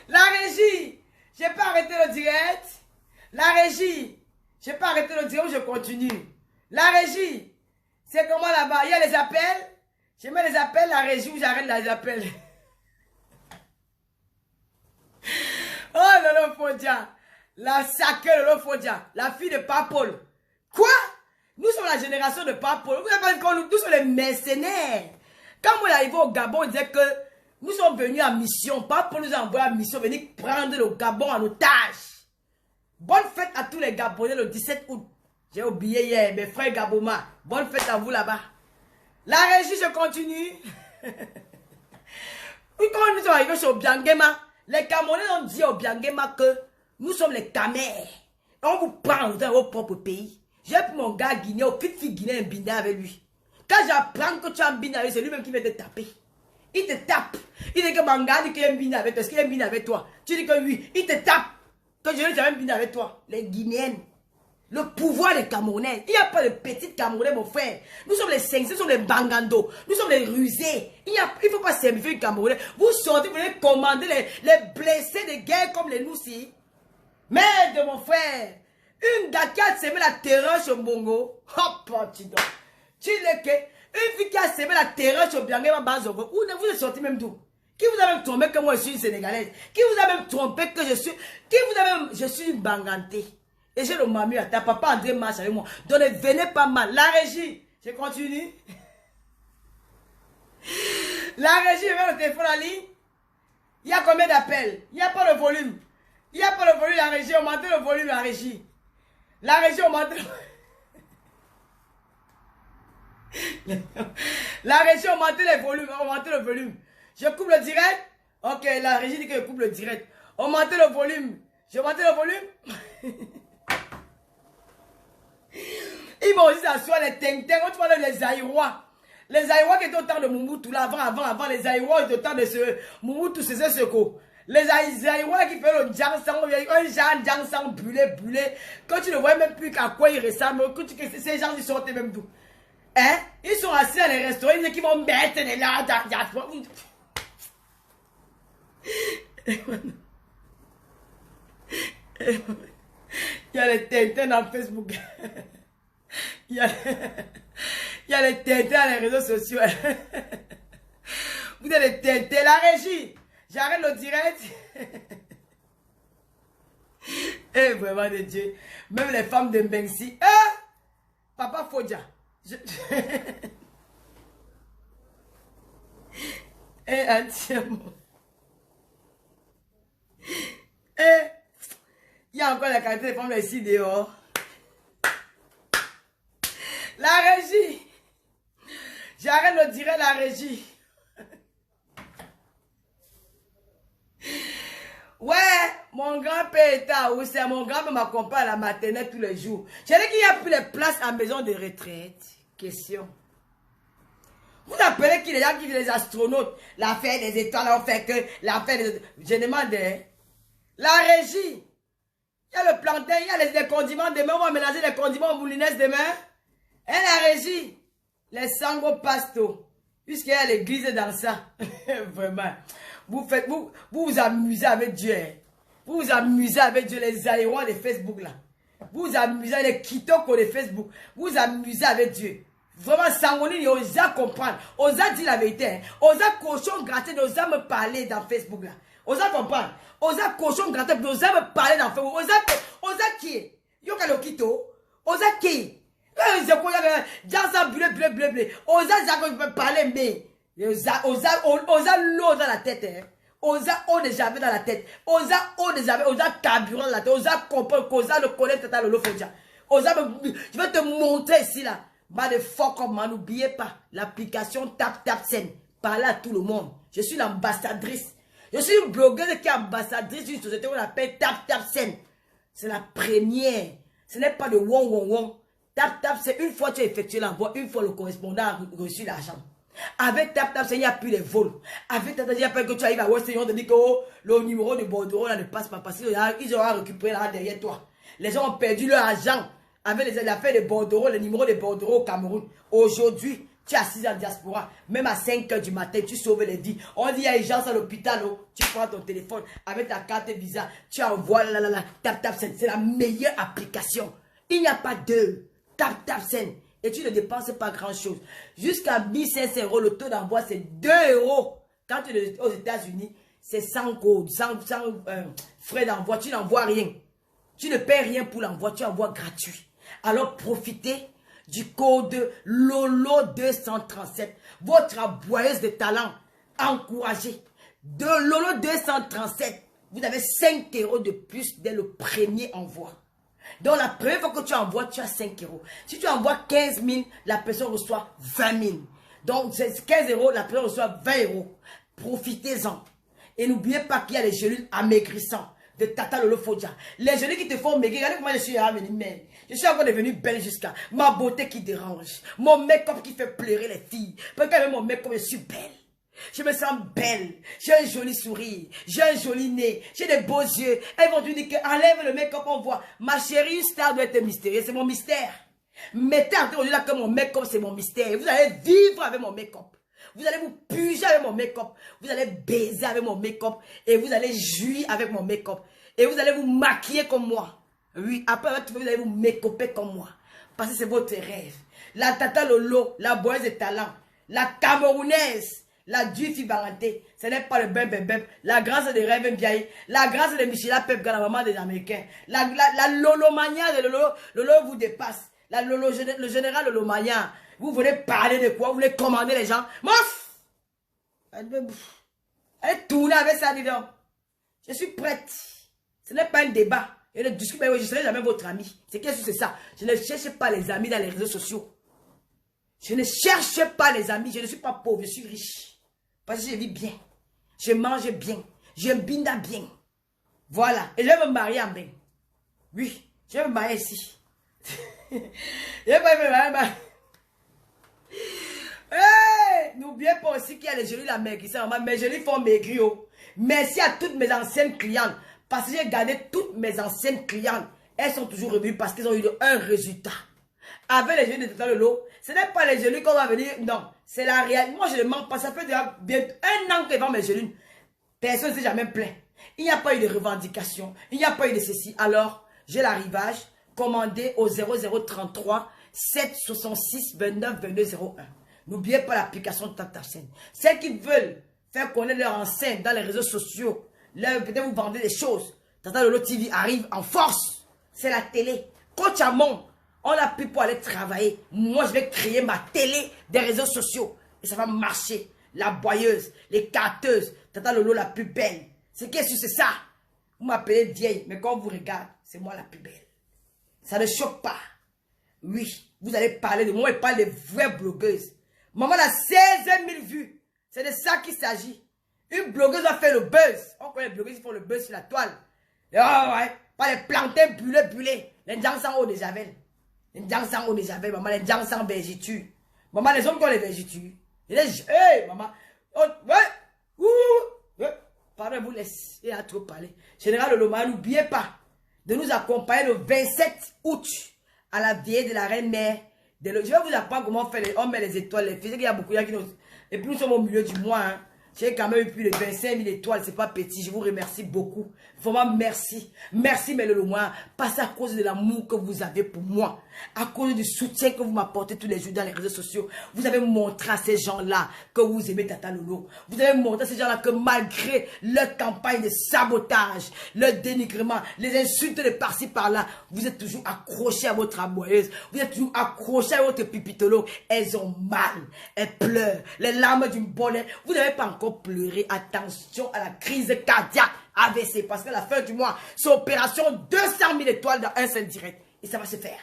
La régie. Je peux arrêter le direct. La régie. Je peux arrêter le direct ou je continue. La régie, c'est comment là-bas? Il y a les appels. Je mets les appels, la régie, ou j'arrête les appels. Oh, Lolo Fodia. La sacrée Lolo Fodia. La fille de Papol. Quoi? Nous sommes la génération de Papol. Vous savez pas nous sommes les mercenaires. Quand on est arrivé au Gabon, on disait que nous sommes venus en mission. Papol nous a envoyé en mission, venir prendre le Gabon en otage. Bonne fête à tous les Gabonais le 17 août. J'ai oublié hier, mes frères Gaboma. Bonne fête à vous là-bas. La régie, je continue. Quand nous sommes arrivés sur Obiangema, les Camerounais ont dit au Obiangema que nous sommes les Camers. On vous prend dans votre propre pays. J'ai pris mon gars guinéen, au petit fille guinéen, un bindé avec lui. Quand j'apprends que tu as un bindé avec lui, c'est lui-même qui va te taper. Il te tape. Il dit que mon gars dit qu'il y a un bindé avec toi. Est-ce qu'il y a un bindé avec toi? Tu dis que oui. Il te tape. Que je n'ai un bindé avec toi. Les Guinéennes. Le pouvoir des Camerounais. Il n'y a pas de petites Camerounais, mon frère. Nous sommes les 5, nous sommes les Bangando. Nous sommes les rusés. Il ne faut pas simplifier les Camerounais. Vous sortez, vous venez commander les blessés de guerre comme les Noussi. Merde, mon frère. Une gars qui a semé la terreur sur Bongo. Hop, tu donc. Tu l'es que. Une fille qui a semé la terreur sur Biangema Bazongo. Où vous êtes sorti même d'où? Qui vous a même trompé que moi je suis une Sénégalaise? Qui vous a même trompé que je suis. Qui vous a même. Je suis une Bangantée. Et j'ai le mami à ta papa André marche avec moi. Donc ne venez pas mal. La régie, je continue. La régie, je mets le téléphone en ligne. Il y a combien d'appels? Il n'y a pas le volume. Il n'y a pas le volume, la régie. Augmentez le volume, la régie. La régie, augmentez le... La régie, augmentez le volume. Augmentez le volume. Je coupe le direct. Ok, la régie dit que je coupe le direct. Augmentez le volume. Je augmente le volume. Ils vont aussi s'asseoir les Teng-Teng. On parle les Aïrois. Les Aïrois qui étaient au temps de Mobutu, là, avant, les Aïrois étaient au temps de ce Mobutu, c'est ce co. Les Aïrois qui font le Jangsang, un genre Jangsang brûlé. Quand tu ne vois même plus qu'à quoi ils ressemblent, ces gens, ils sortent même d'où. Hein? Ils sont assis dans les restaurants, ils disent qu'ils vont mettre les là, il y a les Teng-Teng dans Facebook. Il y a les Teng-Teng dans les réseaux sociaux. Vous êtes les Teng-Teng. La régie. J'arrête le direct. Eh, vraiment de Dieu. Même les femmes de Mbengsi. Papa Fodia. Entièrement. Il y a encore la qualité des femmes ici dehors. La régie. J'arrête le direct, la régie. Ouais, mon grand-père était à Oussé. Mon grand-père m'accompagne à la maternelle tous les jours. J'ai dit qu'il n'y a plus de place à maison de retraite. Question. Vous appelez qui les gens qui vivent les astronautes? L'affaire des étoiles, on fait que l'affaire des... Je demande, la régie. Il y a le plantain, il y a les condiments demain. On va mélanger les condiments au boulinaise demain. Et la régie. Les sango pasto. Puisqu'il y a l'église dans ça. Vraiment. Vous amusez avec Dieu. Hein. Vous vous amusez avec Dieu, les aérois de Facebook là. Vous vous amusez avec les kitoko de Facebook. Vous vous amusez avec Dieu. Vraiment, Sangoni, osa comprendre. Osa dire la vérité. Hein. Osa cochon gratter, osa me parler dans Facebook là. Osa comprendre. Osa cochon gratter, osa me parler dans Facebook. Osa qui? Yoka lo kito. Osa qui? Osa me parler, mais. Osa l'eau dans la tête. Hein. Osa eau de javel dans la tête. Osa eau de javel. Osa carburant dans la tête. Osa comprendre. Osa le connaître total le Fodia. Osa me. Je vais te montrer ici là. Bah de fort comme n'oubliez pas. L'application TapTapSend. Parlez à tout le monde. Je suis l'ambassadrice. Je suis une blogueuse qui est ambassadrice d'une société qu'on appelle TapTapSend. C'est la première. Ce n'est pas de wong. TapTapSend, une fois tu as effectué l'envoi, une fois le correspondant a reçu l'argent. Avec TapTapSend, il n'y a plus de vols. Avec TapTapSend, il n'y a pas que tu arrives à Western, on te dit que oh, le numéro de bordereau là ne passe pas parce qu'ils auront récupéré là derrière toi. Les gens ont perdu leur argent avec les affaires de bordereau, le numéro de bordereau au Cameroun. Aujourd'hui, tu es assis en diaspora, même à 5 h du matin, tu sauves les vies. On dit il y a urgence à l'hôpital, oh, tu prends ton téléphone avec ta carte Visa, tu envoies TapTapSend. C'est la meilleure application. Il n'y a pas d'eux. tap scène. Et tu ne dépenses pas grand-chose. Jusqu'à 1500 euros, le taux d'envoi, c'est 2 euros. Quand tu es aux États-Unis, c'est 100 codes, 100 frais d'envoi. Tu n'envoies rien. Tu ne paies rien pour l'envoi, tu envoies gratuit. Alors profitez du code LOLO237. Votre aboyeuse de talent, encouragée. De LOLO237, vous avez 5 euros de plus dès le premier envoi. Donc la première fois que tu envoies, tu as 5 euros. Si tu envoies 15 000, la personne reçoit 20 000. Donc 15 euros, la personne reçoit 20 euros. Profitez-en. Et n'oubliez pas qu'il y a les gélules amaigrissants de Tata Lolo Fodja. Les gélules qui te font maigrir. Regardez comment je suis revenue belle. Je suis encore devenue belle jusqu'à ma beauté qui dérange. Mon make-up qui fait pleurer les filles. Parce qu'avec mon make-up, je suis belle. Je me sens belle. J'ai un joli sourire. J'ai un joli nez. J'ai des beaux yeux. Elles vont te dire que enlève le make-up, on voit. Ma chérie, une star doit être mystérieuse. C'est mon mystère. Mettez en tête là que mon make-up, c'est mon mystère. Vous allez vivre avec mon make-up. Vous allez vous puger avec mon make-up. Vous allez baiser avec mon make-up. Et vous allez jouir avec mon make-up. Et vous allez vous maquiller comme moi. Oui, après, vous allez vous make-upper comme moi. Parce que c'est votre rêve. La Tata Lolo, la boise de talent. La Camerounaise. La Dufi Baranté, ce n'est pas le bébé, la grâce des rêves vieilles, la grâce de Michela Pep, la maman des Américains, la Lolomania de Lolo, Lolo vous dépasse, le général Lolomania, vous voulez parler de quoi, vous voulez commander les gens, mouf, allez tourner avec ça, dis donc, je suis prête, ce n'est pas un débat, et le discours, je ne serai jamais votre ami, c'est qu'est-ce que c'est ça, je ne cherche pas les amis dans les réseaux sociaux, je ne cherche pas les amis, je ne suis pas pauvre, je suis riche. Parce que je vis bien. Je mange bien. Je binda bien. Voilà. Et je vais me marier en bien. Oui. Je vais me marier ici. Je vais me marier. Hey, n'oubliez pas aussi qu'il y a les gélules la maigrissant. Mes gélules font maigrir. Merci à toutes mes anciennes clientes. Parce que j'ai gardé toutes mes anciennes clientes. Elles sont toujours revenues parce qu'elles ont eu un résultat. Avec les gélules de Tata Lolo, ce n'est pas les gélules qu'on va venir. Non, c'est la réalité. Moi, je ne mens pas. Ça fait déjà bientôt 1 an que je vends mes gélules. Personne ne s'est jamais plaint. Il n'y a pas eu de revendication. Il n'y a pas eu de ceci. Alors, j'ai l'arrivage. Commandé au 0033 766 29 22 01. N'oubliez pas l'application de Tata Scène. Celles qui veulent faire connaître leur enseigne dans les réseaux sociaux, peut-être vous vendez des choses. Tata Lolo TV arrive en force. C'est la télé. Coach Amon. On a pu pour aller travailler. Moi, je vais créer ma télé des réseaux sociaux. Et ça va marcher. La boyeuse, les carteuses, Tata Lolo la plus belle. C'est qu'est-ce que c'est ça? Vous m'appelez vieille, mais quand on vous regarde, c'est moi la plus belle. Ça ne choque pas. Oui, vous allez parler de moi et parler des vraies blogueuses. Maman a 16 000 vues. C'est de ça qu'il s'agit. Une blogueuse va faire le buzz. On connaît les blogueuses qui font le buzz sur la toile. Et ouais, pas les plantains bulés. Les gens sans eau de javel. Les gens sans eau de javel, maman, les gens sans vergiture. Maman, les hommes qui ont les vergitures. Hey, maman. Oh, ouais. Pardon, vous laissez à trop parler. Général Loloma, n'oubliez pas de nous accompagner le 27 août à la veillée de la reine-mère. Je vais vous apprendre comment on met les étoiles. Les filles, il y a beaucoup de gens qui nous... Et puis nous sommes au milieu du mois. Hein. J'ai quand même eu plus de 25 000 étoiles. C'est pas petit. Je vous remercie beaucoup. Vraiment, merci. Merci, mais le mois. Pas à cause de l'amour que vous avez pour moi. À cause du soutien que vous m'apportez tous les jours dans les réseaux sociaux. Vous avez montré à ces gens-là que vous aimez Tata Lolo. Vous avez montré à ces gens-là que malgré leur campagne de sabotage, leur dénigrement, les insultes de par-ci par-là, vous êtes toujours accrochés à votre aboyeuse. Vous êtes toujours accrochés à votre pipitolo. Elles ont mal. Elles pleurent. Les larmes d'une bonne. Vous n'avez pas encore pleuré. Attention à la crise cardiaque. AVC. Parce que la fin du mois, c'est opération 200 000 étoiles dans un seul direct. Et ça va se faire.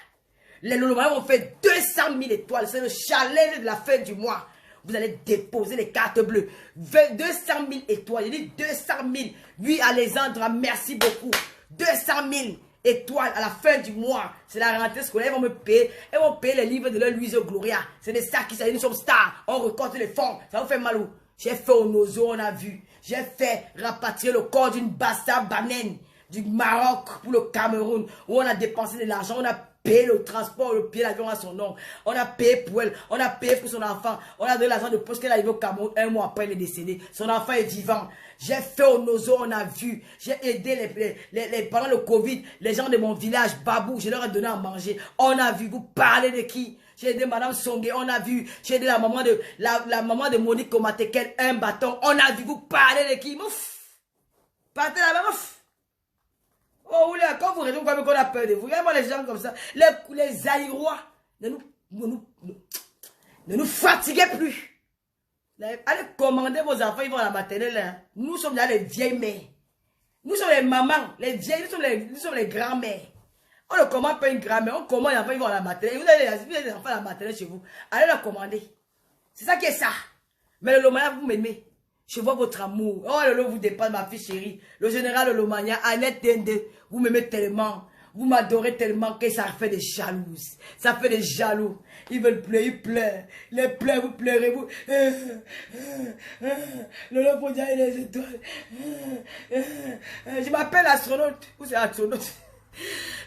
Les Lolomaïs vont faire 200 000 étoiles. C'est le challenge de la fin du mois. Vous allez déposer les cartes bleues. 200 000 étoiles. Je dis 200 000. Oui, Alexandra, merci beaucoup. 200 000 étoiles à la fin du mois. C'est la rentrée scolaire. Ils vont me payer. Ils vont payer les livres de leur Louise Gloria. C'est des stars qui s'agissent. Nous sommes stars. On récolte les fonds. Ça vous fait mal où? J'ai fait au Nozo, on a vu. J'ai fait rapatrier le corps d'une bassa banane du Maroc pour le Cameroun. Où on a dépensé de l'argent. On a payé le transport, le billet d'avion à son nom. On a payé pour elle. On a payé pour son enfant. On a donné l'argent de poste qu'elle est arrivée au Cameroun. Un mois après, elle est décédée. Son enfant est vivant. J'ai fait au Nozo, on a vu. J'ai aidé pendant le Covid, les gens de mon village, Babou, je leur ai donné à manger. On a vu. Vous parlez de qui? J'ai aidé Madame Songué, on a vu. J'ai aidé la maman de Monique Komatekel, un bâton. On a vu. Vous parlez de qui? Mouf! Partez là-bas, mouf! Oh, oui, quand vous regardez, vous voyez qu'on a peur de vous. Regardez-moi les gens comme ça. Les Aïrois, ne nous fatiguez plus. Allez commander vos enfants, ils vont à la maternelle. Hein. Nous sommes là les vieilles mères. Nous sommes les mamans, les vieilles, nous sommes les grands-mères. On ne commande pas une grand-mère, on commande les enfants, ils vont à la maternelle. Vous avez des enfants à la maternelle chez vous. Allez leur commander. C'est ça qui est ça. Mais le Lomania, vous m'aimez. Je vois votre amour. Oh, le lot vous dépasse, ma fille chérie. Le général Lomania, Annette Dende, vous m'aimez tellement. Vous m'adorez tellement que ça fait des jalouses. Ça fait des jaloux. Ils veulent pleurer, ils pleurent. Les pleurent, vous pleurez, vous. Le lot pour dire les étoiles. Je m'appelle astronaute. Vous c'est astronaute.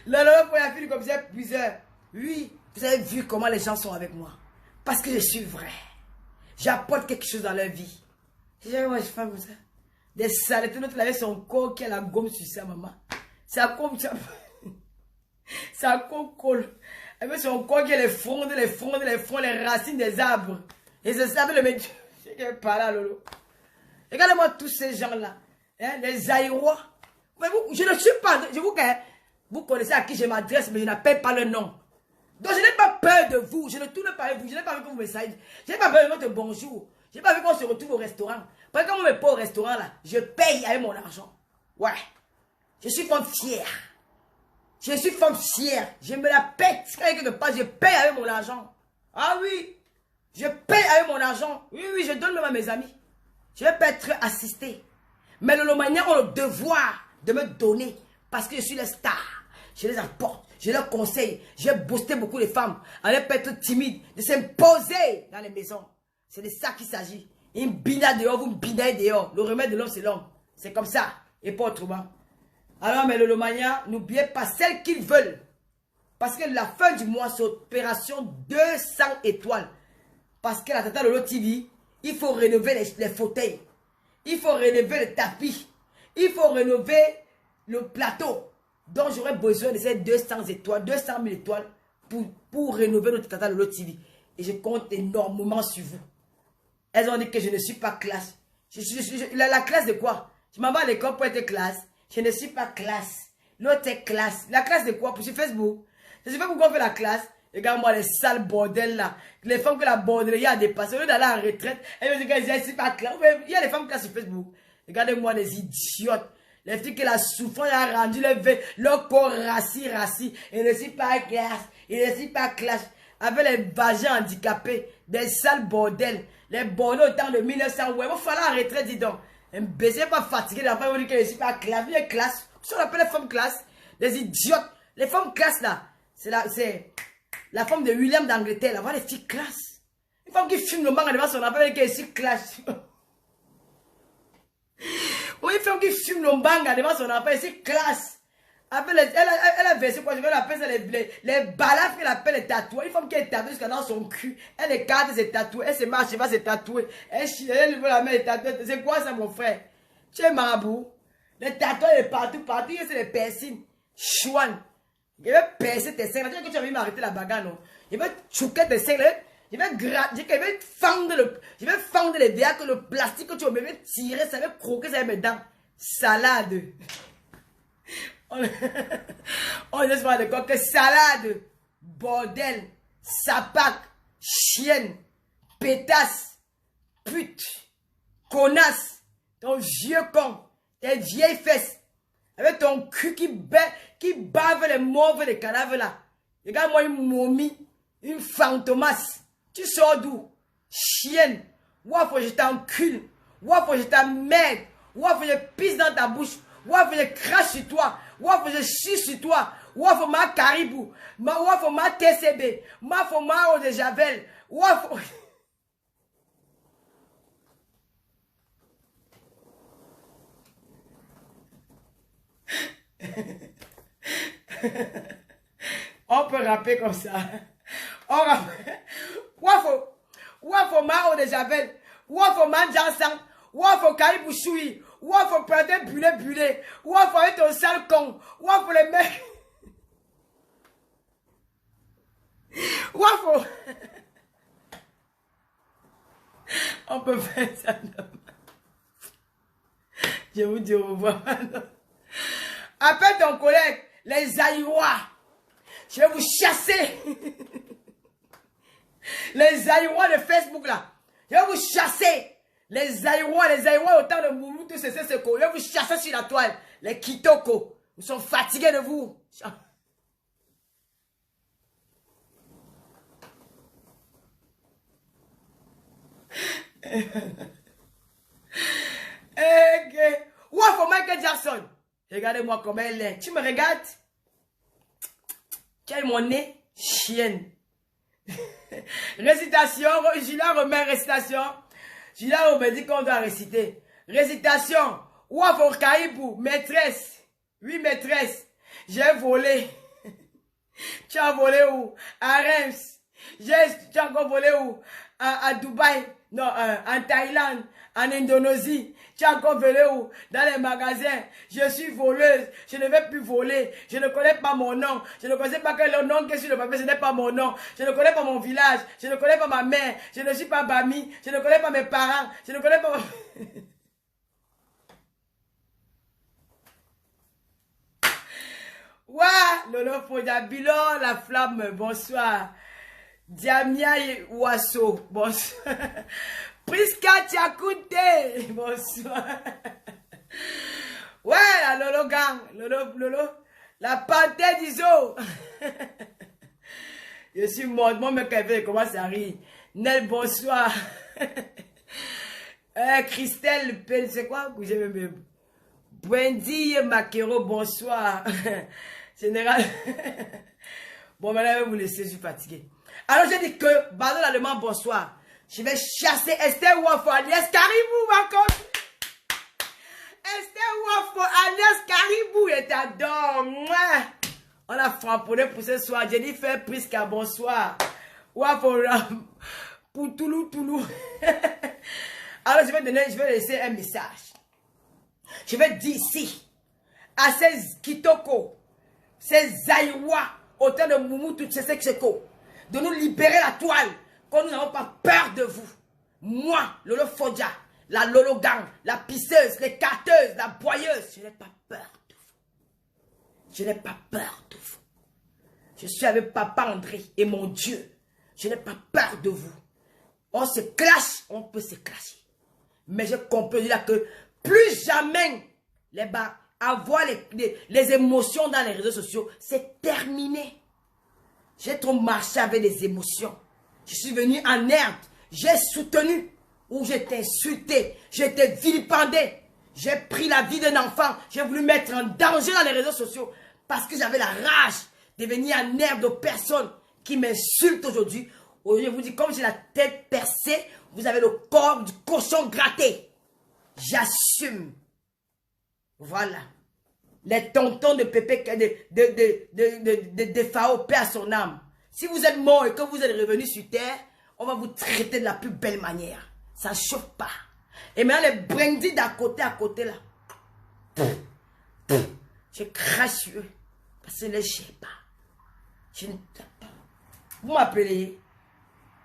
Le lot pour la fille comme ça, plusieurs. Oui, vous avez vu comment les gens sont avec moi. Parce que je suis vrai. J'apporte quelque chose dans leur vie. Moi, je fais comme ça. Des saletés, l'autre avait son corps qui a la gomme sur sa maman. Ça comme ça. Ça colle. Elle met son corps qui a les frondes, les racines des arbres. Et c'est ça, le mec. Je pas là, Lolo. Regardez-moi tous ces gens-là. Hein, les Aïrois. Je ne suis pas. Vous connaissez à qui je m'adresse, mais je n'appelle pas le nom. Donc je n'ai pas peur de vous. Je ne tourne pas avec vous. Je n'ai pas envie que vous me sachiez. Je n'ai pas peur de votre bonjour. Je n'ai pas envie qu'on se retrouve au restaurant. Parce que quand on me pas au restaurant, là, je paye avec mon argent. Ouais. Je suis femme fière. Je suis femme fière. Je me la pète. Quand quelque part, je paye avec mon argent. Ah oui. Je paye avec mon argent. Oui, oui, je donne même à mes amis. Je ne vais pas être assisté. Mais le Lomania ont le devoir de me donner. Parce que je suis la star. Je les apporte. Je leur conseille. J'ai boosté beaucoup de femmes. À ne pas être timide. De s'imposer dans les maisons. C'est de ça qu'il s'agit. Une bina dehors, vous me binez dehors. Le remède de l'homme, c'est l'homme. C'est comme ça. Et pas autrement. Alors, mais le Lomania, n'oubliez pas celles qu'ils veulent. Parce que la fin du mois, c'est opération 200 étoiles. Parce que la Tata Lolo TV, il faut rénover les fauteuils. Il faut rénover le tapis. Il faut rénover le plateau. Donc, j'aurais besoin de ces 200 étoiles, 200 000 étoiles pour rénover notre Tata Lolo TV. Et je compte énormément sur vous. Elles ont dit que je ne suis pas classe. La classe de quoi? Je m'en vais à l'école pour être classe. Je ne suis pas classe. L'autre est classe. La classe de quoi? Sur Facebook. Je sais pas pourquoi on fait la classe. Regarde-moi les sales bordels là. Les femmes que la bordellerie a dépassé. Au lieu d'aller en retraite, elles me disent que je ne suis pas classe. Il y a des femmes classe sur Facebook. Regardez-moi les idiotes. Les filles que la souffrance a rendu leur corps rassis. Et ne suis pas classe. Et ne suis pas classe. Avec les vagins handicapés. Des sales bordels. Les bordels au temps de 1900. Ouais, il va falloir en retraite, dis donc. Un baiser pas fatigué, les enfants vont dire que je suis pas classe. Les classes. Ça on appelle les femmes classe. Les idiotes. Les femmes classe là. C'est la femme de William d'Angleterre. Là, voilà les filles classe. Une femme qui fume le manga devant son enfant, elle dit que je suis classe. Oui, une femme qui fume le manga devant son enfant, elle dit classe. Elle a versé quoi? Je vais l'appeler ça les balades qu'elle appelle les tatouages. Une femme qui est tatouée jusqu'à dans son cul. Elle écarte ses tatoués. Elle se marche, elle va se tatouer. Elle veut la mettre tatouée. C'est quoi ça, mon frère? Tu es marabout. Les tatouages partout. C'est les piercings. Chouane. Je vais percer tes seins. Tu sais que tu as envie de m'arrêter la bagarre, non? Je vais chouquer tes seins. Je vais fendre les verres que le plastique que tu as. Je vais tirer, ça va croquer, ça va mes dents. Salade. On est sur d'accord que salade, bordel, sapac, chienne, pétasse, pute, connasse, ton vieux con, tes vieilles fesses, avec ton cul qui bave les mauves des cadavres là. Regarde-moi une momie, une fantomasse. Tu sors d'où? Chienne. Ouah, faut que je t'encule. Ouah, faut que je t'emmerde. Ouah, faut que je pisse dans ta bouche. Ouah, faut que je crache sur toi. Ouah, faut que je chie sur toi. Ouah, faut ma caribou. Ouah, faut ma TCB. Ouah, faut ma eau de javel. Ouah, faut... peut rapper comme ça. On rappe. Wafo Mao de Javel. Wafo Manjansan. Wafo Kaibou Choui. Wafo Perdé Bulé. Wafo est ton sale con. Wafo les mecs. Wafo. On peut faire ça. Je vous dis au revoir. Appelle ton collègue, les Aïrois. Je vais vous chasser. Les Aïrois de Facebook là. Je vais vous chasser. Les Aïrois autant de Moumou, tout c'est ce qu'on. Je vais vous chasser sur la toile. Les Kitoko. Nous sommes fatigués de vous. Wafo Michael Jackson. Regardez-moi comme elle est. Tu me regardes? Tu as mon nez? Chienne. Récitation. Gila remet récitation. Gila me dit qu'on doit réciter. Récitation. Wafo Kaibou. Maîtresse. Oui, maîtresse. J'ai volé. Tu as volé où? À Reims. Tu as encore volé où? À Dubaï. Non, en Thaïlande. En Indonésie. Tu as encore volé où? Dans les magasins. Je suis voleuse. Je ne vais plus voler. Je ne connais pas mon nom. Je ne connais pas que le nom qui est sur le papier. Ce n'est pas mon nom. Je ne connais pas mon village. Je ne connais pas ma mère. Je ne suis pas Bami. Je ne connais pas mes parents. Je ne connais pas... Ouah, Lolo Fodabilo, la flamme, bonsoir. Diamia Ouasso, bonsoir. Priska Tiakoute, bonsoir. Ouais, la Lolo Gang, Lolo, la panthère d'Iso. Je suis morte, mon mec avait commencé à rire. Nel, bonsoir. Christelle, c'est quoi? Brandy Makero, bonsoir. Général. Bon, maintenant, je vais vous laisser, je suis fatigué. Alors, j'ai dit que, Badon l'allemand, bonsoir. Je vais chasser Esther Wafo alias Caribou, encore. Esther Wafo alias Caribou, et t'adore. On a framponné pour ce soir. Jennifer Priska, bonsoir. Wafo pour Toulou. Alors, je vais laisser un message. Je vais dire ici, à ces Kitoko, ces Aïwa, autant de Moumou, toutes ces Sexeko, de nous libérer la toile, quand nous n'avons pas peur de vous. Moi, Lolo Fodja, la Lolo Gang, la pisseuse, les carteuses, la boyeuse, je n'ai pas peur de vous. Je n'ai pas peur de vous. Je suis avec Papa André et mon Dieu. Je n'ai pas peur de vous. On se clash, on peut se clasher. Mais je comprends là que plus jamais avoir les émotions dans les réseaux sociaux, c'est terminé. J'ai trop marché avec les émotions. Je suis venu en herbe. J'ai soutenu ou j'ai été insulté. J'ai été vilipendé. J'ai pris la vie d'un enfant. J'ai voulu mettre en danger dans les réseaux sociaux parce que j'avais la rage de venir en herbe de personnes qui m'insultent aujourd'hui. Aujourd'hui, je vous dis, comme j'ai la tête percée, vous avez le corps du cochon gratté. J'assume. Voilà. Les tontons de Pépé, de Fao, paix à son âme. Si vous êtes mort et que vous êtes revenu sur terre, on va vous traiter de la plus belle manière. Ça ne chauffe pas. Et maintenant, les brindilles d'à côté là. Je crache sur eux. Parce que je ne sais pas. Vous m'appelez.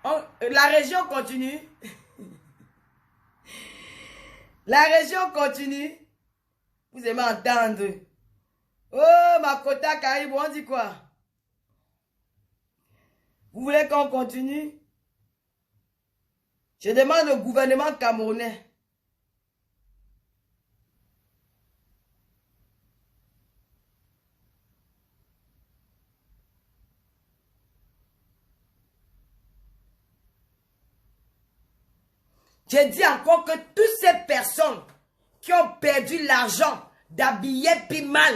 La région continue. La région continue. Vous aimez entendre. Oh, Makota Caribou, on dit quoi? Vous voulez qu'on continue? Je demande au gouvernement camerounais. Je dis encore que toutes ces personnes qui ont perdu l'argent d'habiller Pimal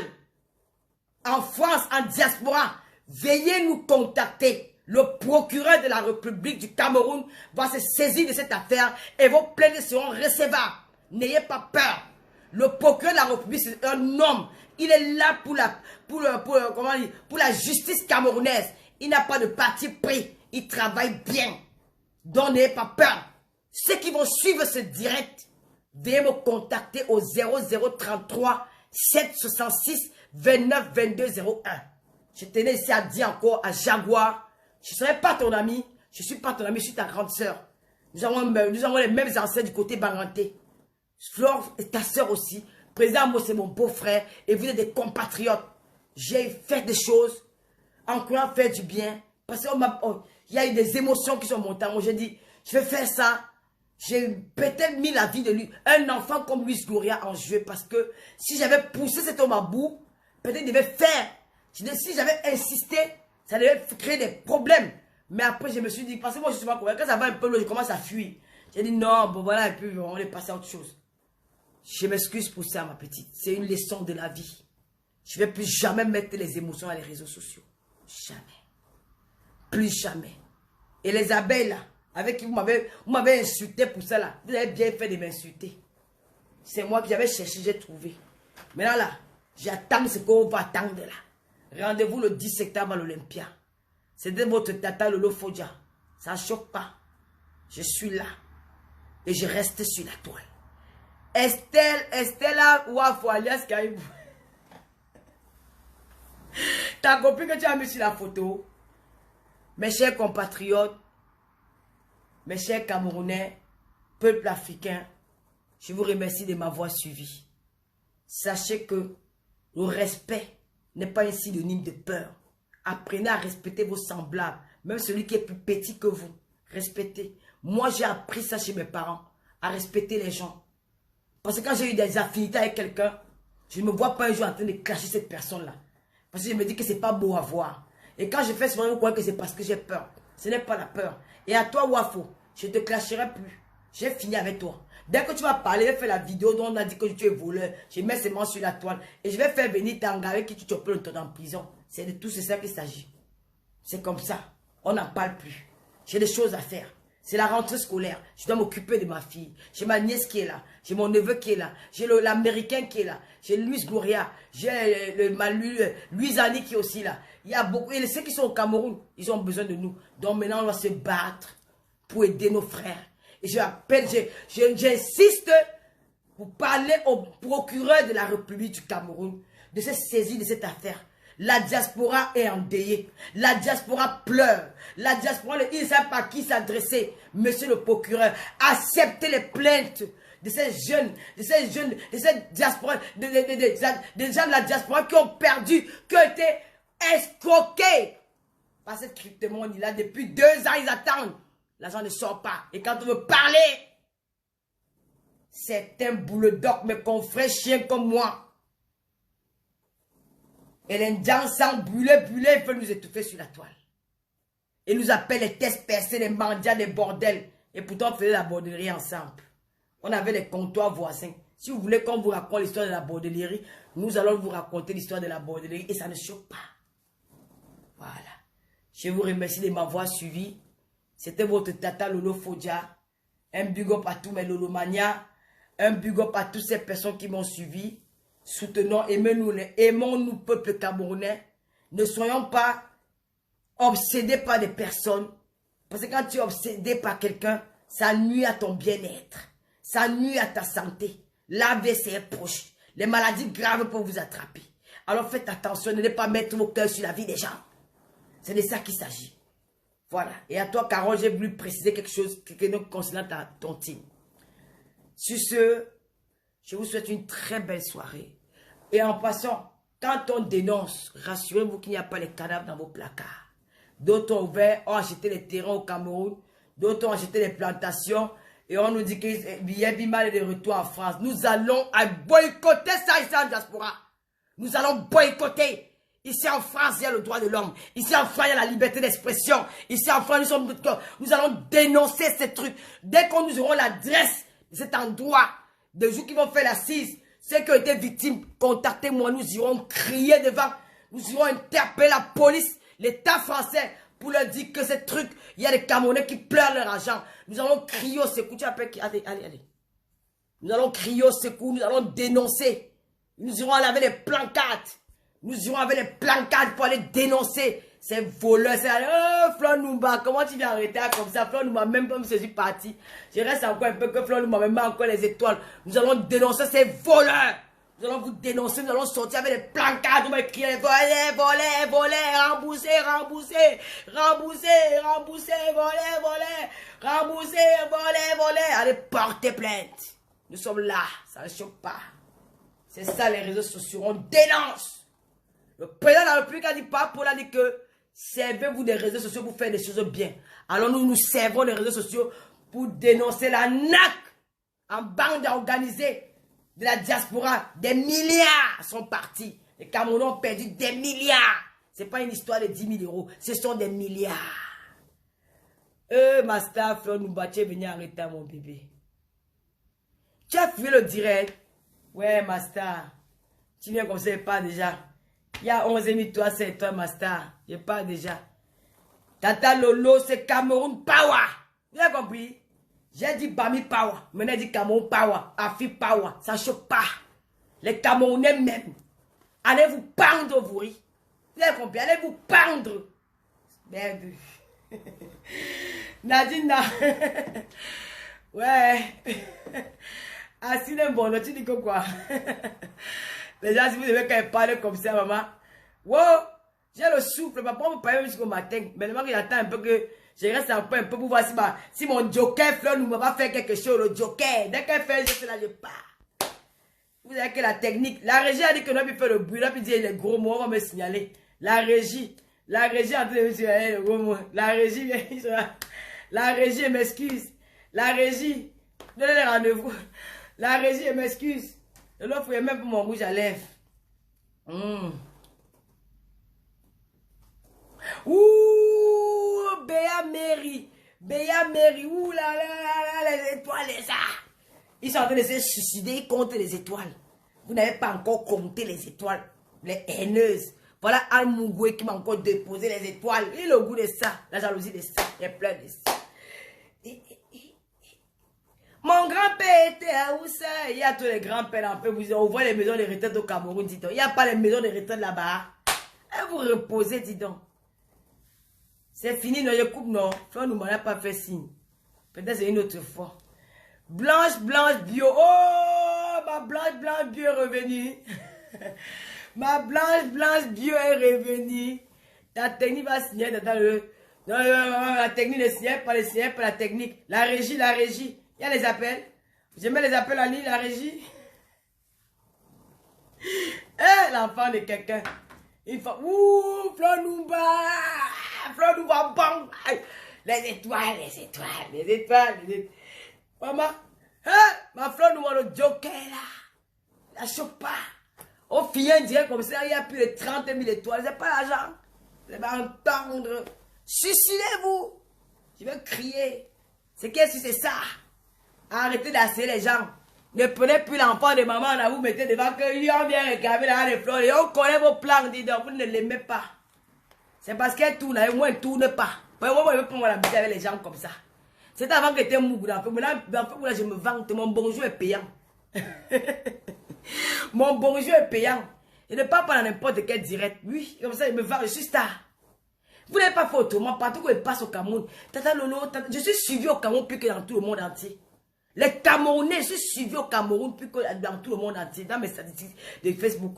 en France, en diaspora, veuillez nous contacter. Le procureur de la République du Cameroun va se saisir de cette affaire et vos plaintes seront recevables. N'ayez pas peur. Le procureur de la République, c'est un homme. Il est là pour la justice camerounaise. Il n'a pas de parti pris. Il travaille bien. Donc n'ayez pas peur. Ceux qui vont suivre ce direct, veuillez me contacter au 0033 766 29 22 01. Je tenais ici à dire encore à Jaguar, je ne serai pas ton ami, je ne suis pas ton ami, je suis ta grande sœur. Nous avons les mêmes ancêtres du côté Baranté. Flore est ta sœur aussi. Président moi c'est mon beau-frère et vous êtes des compatriotes. J'ai fait des choses en croyant faire du bien. Parce qu'il y a eu des émotions qui sont montées. Moi j'ai dit, je vais faire ça. J'ai peut-être mis la vie de lui, un enfant comme Luis Gloria en jeu. Parce que si j'avais poussé cet homme à bout, peut-être il devait faire. Si j'avais insisté, ça devait créer des problèmes. Mais après je me suis dit, parce que moi je suis pas convaincu. Quand ça va un peu loin, je commence à fuir. J'ai dit non, bon voilà, et puis on est passé à autre chose. Je m'excuse pour ça, ma petite. C'est une leçon de la vie. Je ne vais plus jamais mettre les émotions dans les réseaux sociaux. Jamais. Plus jamais. Et les abeilles, là, avec qui vous m'avez insulté pour ça, là. Vous avez bien fait de m'insulter. C'est moi qui j'avais cherché, j'ai trouvé. Maintenant, là, j'attends ce qu'on va attendre, là. Rendez-vous le 10 septembre à l'Olympia. C'est de votre tata Lolo Fodja. Ça ne choque pas. Je suis là. Et je reste sur la toile. Estella Wafo alias Kaibou. T'as compris que tu as mis sur la photo? Mes chers compatriotes, mes chers Camerounais, peuple africain, je vous remercie de m'avoir suivi. Sachez que le respect n'est pas un synonyme de peur. Apprenez à respecter vos semblables, même celui qui est plus petit que vous. Respectez. Moi, j'ai appris ça chez mes parents, à respecter les gens. Parce que quand j'ai eu des affinités avec quelqu'un, je ne me vois pas un jour en train de clasher cette personne-là. Parce que je me dis que c'est pas beau à voir. Et quand je fais souvent, vous croyez que c'est parce que j'ai peur. Ce n'est pas la peur. Et à toi, Wafo, je ne te clasherai plus. J'ai fini avec toi. Dès que tu vas parler, je vais faire la vidéo dont on a dit que tu es voleur. Je mets ses mains sur la toile. Et je vais faire venir Tanga avec qui tu te peux en prison. C'est de tout ça qu'il s'agit. C'est comme ça. On n'en parle plus. J'ai des choses à faire. C'est la rentrée scolaire. Je dois m'occuper de ma fille. J'ai ma nièce qui est là. J'ai mon neveu qui est là. J'ai l'américain qui est là. J'ai Luis Gloria. J'ai Luisani qui est aussi là. Il y a beaucoup. Et ceux qui sont au Cameroun, ils ont besoin de nous. Donc maintenant, on va se battre pour aider nos frères. Et j'insiste pour parler au procureur de la République du Cameroun de se saisir de cette affaire. La diaspora est endeuillée. La diaspora pleure. La diaspora, il ne sait pas à qui s'adresser. Monsieur le procureur, acceptez les plaintes de ces jeunes, de cette diaspora, des gens de la diaspora qui ont perdu, qui ont été escroqués par cette cryptomonnaie-là. Depuis 2 ans, ils attendent. L'argent ne sort pas. Et quand on veut parler, c'est un bulldog, mes confrères chiens comme moi. Et l'Indien sans brûler, il veut nous étouffer sur la toile. Et nous appelle les tests percés, les mendiants, les bordels. Et pourtant, on faisait la bordellerie ensemble. On avait les comptoirs voisins. Si vous voulez qu'on vous raconte l'histoire de la bordellerie, nous allons vous raconter l'histoire de la bordellerie. Et ça ne choque pas. Voilà. Je vous remercie de m'avoir suivi. C'était votre tata Lolo Fodja. Un big up à tous mes Lolomania. Un big up à toutes ces personnes qui m'ont suivi. Soutenons, aimons-nous, peuple camerounais. Ne soyons pas obsédés par des personnes. Parce que quand tu es obsédé par quelqu'un, ça nuit à ton bien-être. Ça nuit à ta santé. L'AVC est proche. Les maladies graves peuvent vous attraper. Alors faites attention, ne pas mettre vos cœurs sur la vie des gens. C'est de ça qu'il s'agit. Voilà. Et à toi, Carole, j'ai voulu préciser quelque chose concernant ton team. Sur ce, je vous souhaite une très belle soirée. Et en passant, quand on dénonce, rassurez-vous qu'il n'y a pas les cadavres dans vos placards. D'autres ont acheté les terrains au Cameroun. D'autres ont acheté les plantations. Et on nous dit que Bima est de retour en France. Nous allons boycotter ça ici en diaspora. Nous allons boycotter. Ici en France, il y a le droit de l'homme. Ici en France, il y a la liberté d'expression. Ici en France, nous allons dénoncer ces trucs. Dès qu'on nous aurons l'adresse de cet endroit, des jours qui vont faire l'assise, ceux qui ont été victimes, contactez-moi, nous irons crier devant, nous irons interpeller la police, l'État français, pour leur dire que ces trucs, il y a des Camerounais qui pleurent leur argent. Nous allons crier au secours. Allez. Nous allons crier au secours, nous allons dénoncer. Nous irons avec les plancards. Nous irons avec les plancards pour aller dénoncer ces voleurs. Oh, Flor Numba, comment tu viens arrêter comme ça? Flor Numba, même comme je suis parti. Je reste encore un peu que Flor Numba, même encore les étoiles. Nous allons dénoncer ces voleurs. Nous allons vous dénoncer, nous allons sortir avec les plancards. Nous allons crier volés, volés, volés, remboursés, remboursés, remboursés, remboursés, volés, volés, remboursés, volés, volés. Allez, portez plainte. Nous sommes là, ça ne choque pas. C'est ça les réseaux sociaux, on dénonce. Le président de la République a dit pas pour la dit que servez-vous des réseaux sociaux pour faire des choses bien. Alors nous servons les réseaux sociaux pour dénoncer la NAC en bande organisée de la diaspora. Des milliards sont partis. Les Camerounais ont perdu des milliards. Ce n'est pas une histoire de 10 000 euros, ce sont des milliards. Ma star, Flor Numba, tu es venu arrêter mon bébé. Tu as fui le direct. Ouais, ma star. Tu viens comme ça, je pars déjà. Il y a 11 000, toi, c'est toi, ma star. Je pars déjà. Tata Lolo, c'est Cameroun Power. Tu as compris? J'ai dit Bami Power. Maintenant, j'ai dit Cameroun Power. Afi Power. Ça ne choque pas. Les Camerounais même. Allez vous pendre, vous riz. Tu as compris? Allez vous pendre. Merde. Nadine, ouais. Ah, si le bon, tu dis que quoi? Les gens, si vous devez qu'elle parle comme ça, maman. Wow, j'ai le souffle, papa, on peut parler jusqu'au matin. Mais maintenant que j'attends un peu que je reste un peu pour voir si mon joker Fleur ne va pas faire quelque chose. Le joker, dès qu'elle fait, je fais là, je pars. Vous avez que la technique. La régie a dit que nous avons fait le bruit, là, puis dire les gros mots, on va me signaler. La régie est en train de me signaler les gros mots. La régie, la régie m'excuse. La régie, donnez les rendez-vous. La régie m'excuse. L'autre, il y a même pour mon rouge à lèvres. Ouh, Béa Mary. Béa Mary. Ouh là là, les étoiles, les ça. Ils sont en train de se suicider, ils comptent les étoiles. Vous n'avez pas encore compté les étoiles. Les haineuses. Voilà Al-Mougoué qui m'a encore déposé les étoiles. Et le goût de ça, la jalousie de ça. Il y a plein de ça. Mon grand-père était à Oussa. Il y a tous les grands-pères en fait. On voit les maisons de retraite au Cameroun, dis donc. Il n'y a pas les maisons de retraite là-bas. Et vous reposez, dis donc. C'est fini, non, je coupe, non. Flor nous n'a pas fait signe. Peut-être c'est une autre fois. Blanche, blanche, bio. Oh, ma blanche, blanche, bio est revenue. Ma blanche, blanche, bio est revenue. Ta technique va signer dans le... Non, la technique ne signe pas, la technique. La régie, la régie. Il y a les appels. Je mets les appels en ligne, la régie. Eh, l'enfant de quelqu'un. Il faut... Ouh, Flor Numba. Flor Numba, bang. Les étoiles, les étoiles, les étoiles, les étoiles. Maman, hein? Ma Flor Numba, le joker là. La choque pas. Au final, dirait comme ça, il y a plus de 30 000 étoiles. C'est pas l'argent. Vous allez entendre. Suicidez-vous. Je vais crier. C'est qu'est-ce que c'est ça? Arrêtez d'asseoir les gens. Ne prenez plus l'enfant de maman, là, vous mettez devant que on vient regarder là les fleurs. Et on connaît vos plans, dis donc, vous ne l'aimez pas. C'est parce qu'elle tourne, et moi, elle ne tourne pas. Moi, je vais prendre l'habitude avec les gens comme ça. C'est avant que tu aies mougou dans le je me vante, mon bonjour est payant. Mon bonjour est payant. Je ne parle pas dans n'importe quel direct. Oui, comme ça, je me vante, je suis star. Vous n'avez pas fait autrement, partout où je passe au Cameroun. Tata Lolo, je suis suivi au Cameroun plus que dans tout le monde entier. Les Camerounais, je suis suivi au Cameroun plus que dans tout le monde entier, dans mes statistiques de Facebook.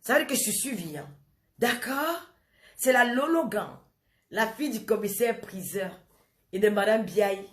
Ça veut dire que je suis suivi. Hein? D'accord? C'est la Lologan, la fille du commissaire priseur et de Madame Biaï,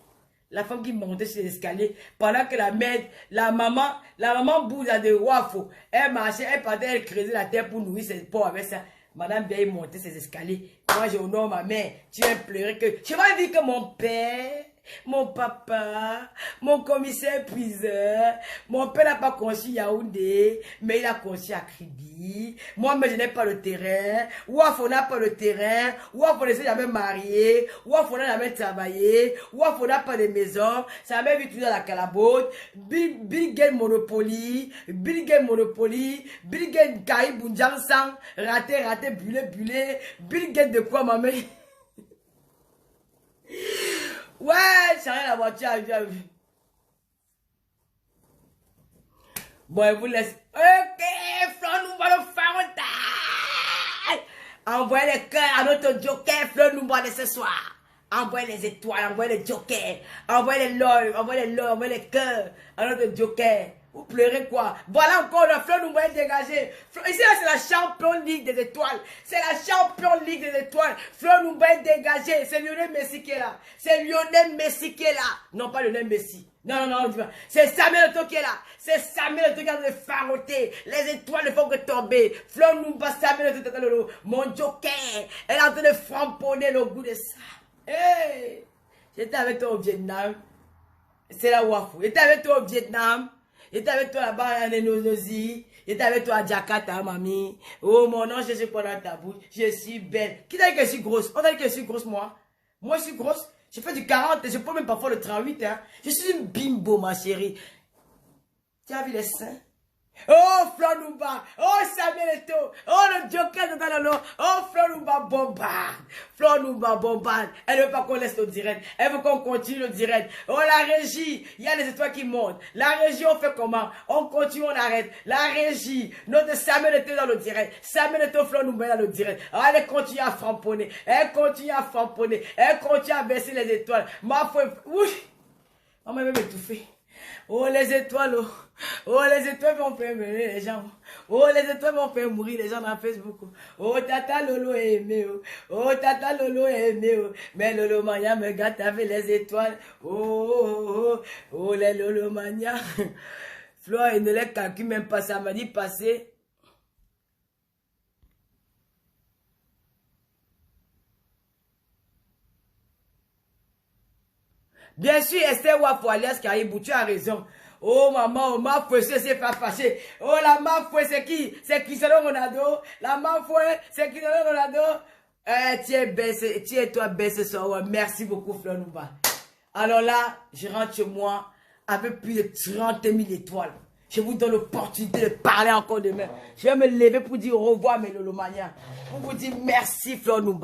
la femme qui montait sur les escaliers, pendant que la maman bouge de Wafo, elle marchait, elle partait, elle creusait la terre pour nourrir ses porcs avec ça. Madame Biaï montait ses escaliers. Moi, j'honore ma mère. Tu vas pleurer que... Je vais dire que mon père, mon papa, mon commissaire priseur, mon père n'a pas conçu Yaoundé, mais il a conçu à Kribi. Moi, mais je n'ai pas le terrain. Wafo n'a pas le terrain. Wafo ne s'est jamais marié. Wafo n'a jamais travaillé. Wafo n'a pas de maison. Ça m'a vu tout dans la calabote. Bill Gates Monopoly. Bill Gates Monopoly. Bill Gates Kaï Bunjang Sang. Raté, bulé. Bill Gates de quoi, ma mère? Ouais, j'ai rien la voiture. Bon, elle vous laisse. Ok, Fleur Numba le Faronta. Envoyez les cœurs à notre joker, Fleur Numba de ce soir. Envoyez les étoiles, envoyez les jokers. Envoyez les love, envoyez les cœurs à notre joker. Vous pleurez quoi? Voilà encore le Fleur Numba est dégagé. Ici, là, c'est la Champions League des étoiles. C'est la Champions League des étoiles. Fleur Numba est dégagé. C'est Lionel Messi qui est là. C'est Lionel Messi qui est là. Non, pas Lionel Messi. Non, non, non. C'est Samuel Eto'o qui est là. C'est Samuel Eto'o qui est en train de faroter. Les étoiles ne font que tomber. Fleur Numba, Samuel Eto'o, mon joker. Elle est en train de framponner le goût de ça. Hey! J'étais avec toi au Vietnam. C'est la Wafou. J'étais avec toi au Vietnam. J'étais avec toi là-bas à Nenosi. J'étais avec toi à Jakarta, mamie. Oh, mon nom, je suis pas dans ta bouche. Je suis belle. Qui t'a dit que je suis grosse? On t'a dit que je suis grosse, moi? Moi, je suis grosse. Je fais du 40, je peux même parfois le 38, hein. Je suis une bimbo, ma chérie. Tu as vu les seins? Oh, Fleur Numba. Oh, Samuel Eto'o. Oh, le joker de Dalolo. Oh, Fleur Numba bombarde. Fleur Numba bombarde. Elle ne veut pas qu'on laisse le direct. Elle veut qu'on continue le direct. Oh, la régie. Il y a les étoiles qui montent. La régie, on fait comment? On continue, on arrête. La régie. Notre Samuel Eto'o dans le direct. Samuel Eto'o, Fleur Numba dans le direct. Oh, elle continue à framponner. Elle continue à framponner. Elle continue à baisser les étoiles. Ma foi. Oui. On m'a même étouffé. Oh, les étoiles, oh. Oh, les étoiles vont faire mourir les gens. Oh, les étoiles vont faire mourir les gens dans Facebook. Oh, Tata Lolo est aimé. Oh, Tata Lolo est aimé. Mais Lolo Mania me gâte avec les étoiles. Oh, les Lolo Mania. Flore, il ne les calcule même pas. Ça m'a dit passer. Bien sûr, Esther Wafou alias Caribou, tu as raison. Oh maman, ma fouet, c'est pas fâché. Oh la ma fouet, c'est qui? C'est Cristiano Ronaldo. La ma fouet, c'est Cristiano Ronaldo. Tu es belle, tu es toi belle ce soir. Ouais, merci beaucoup, Fleur Numba. Alors là, je rentre chez moi avec plus de 30 000 étoiles. Je vous donne l'opportunité de parler encore demain. Je vais me lever pour dire au revoir, mes Lolomaniens. Pour vous dire merci, Fleur Numba.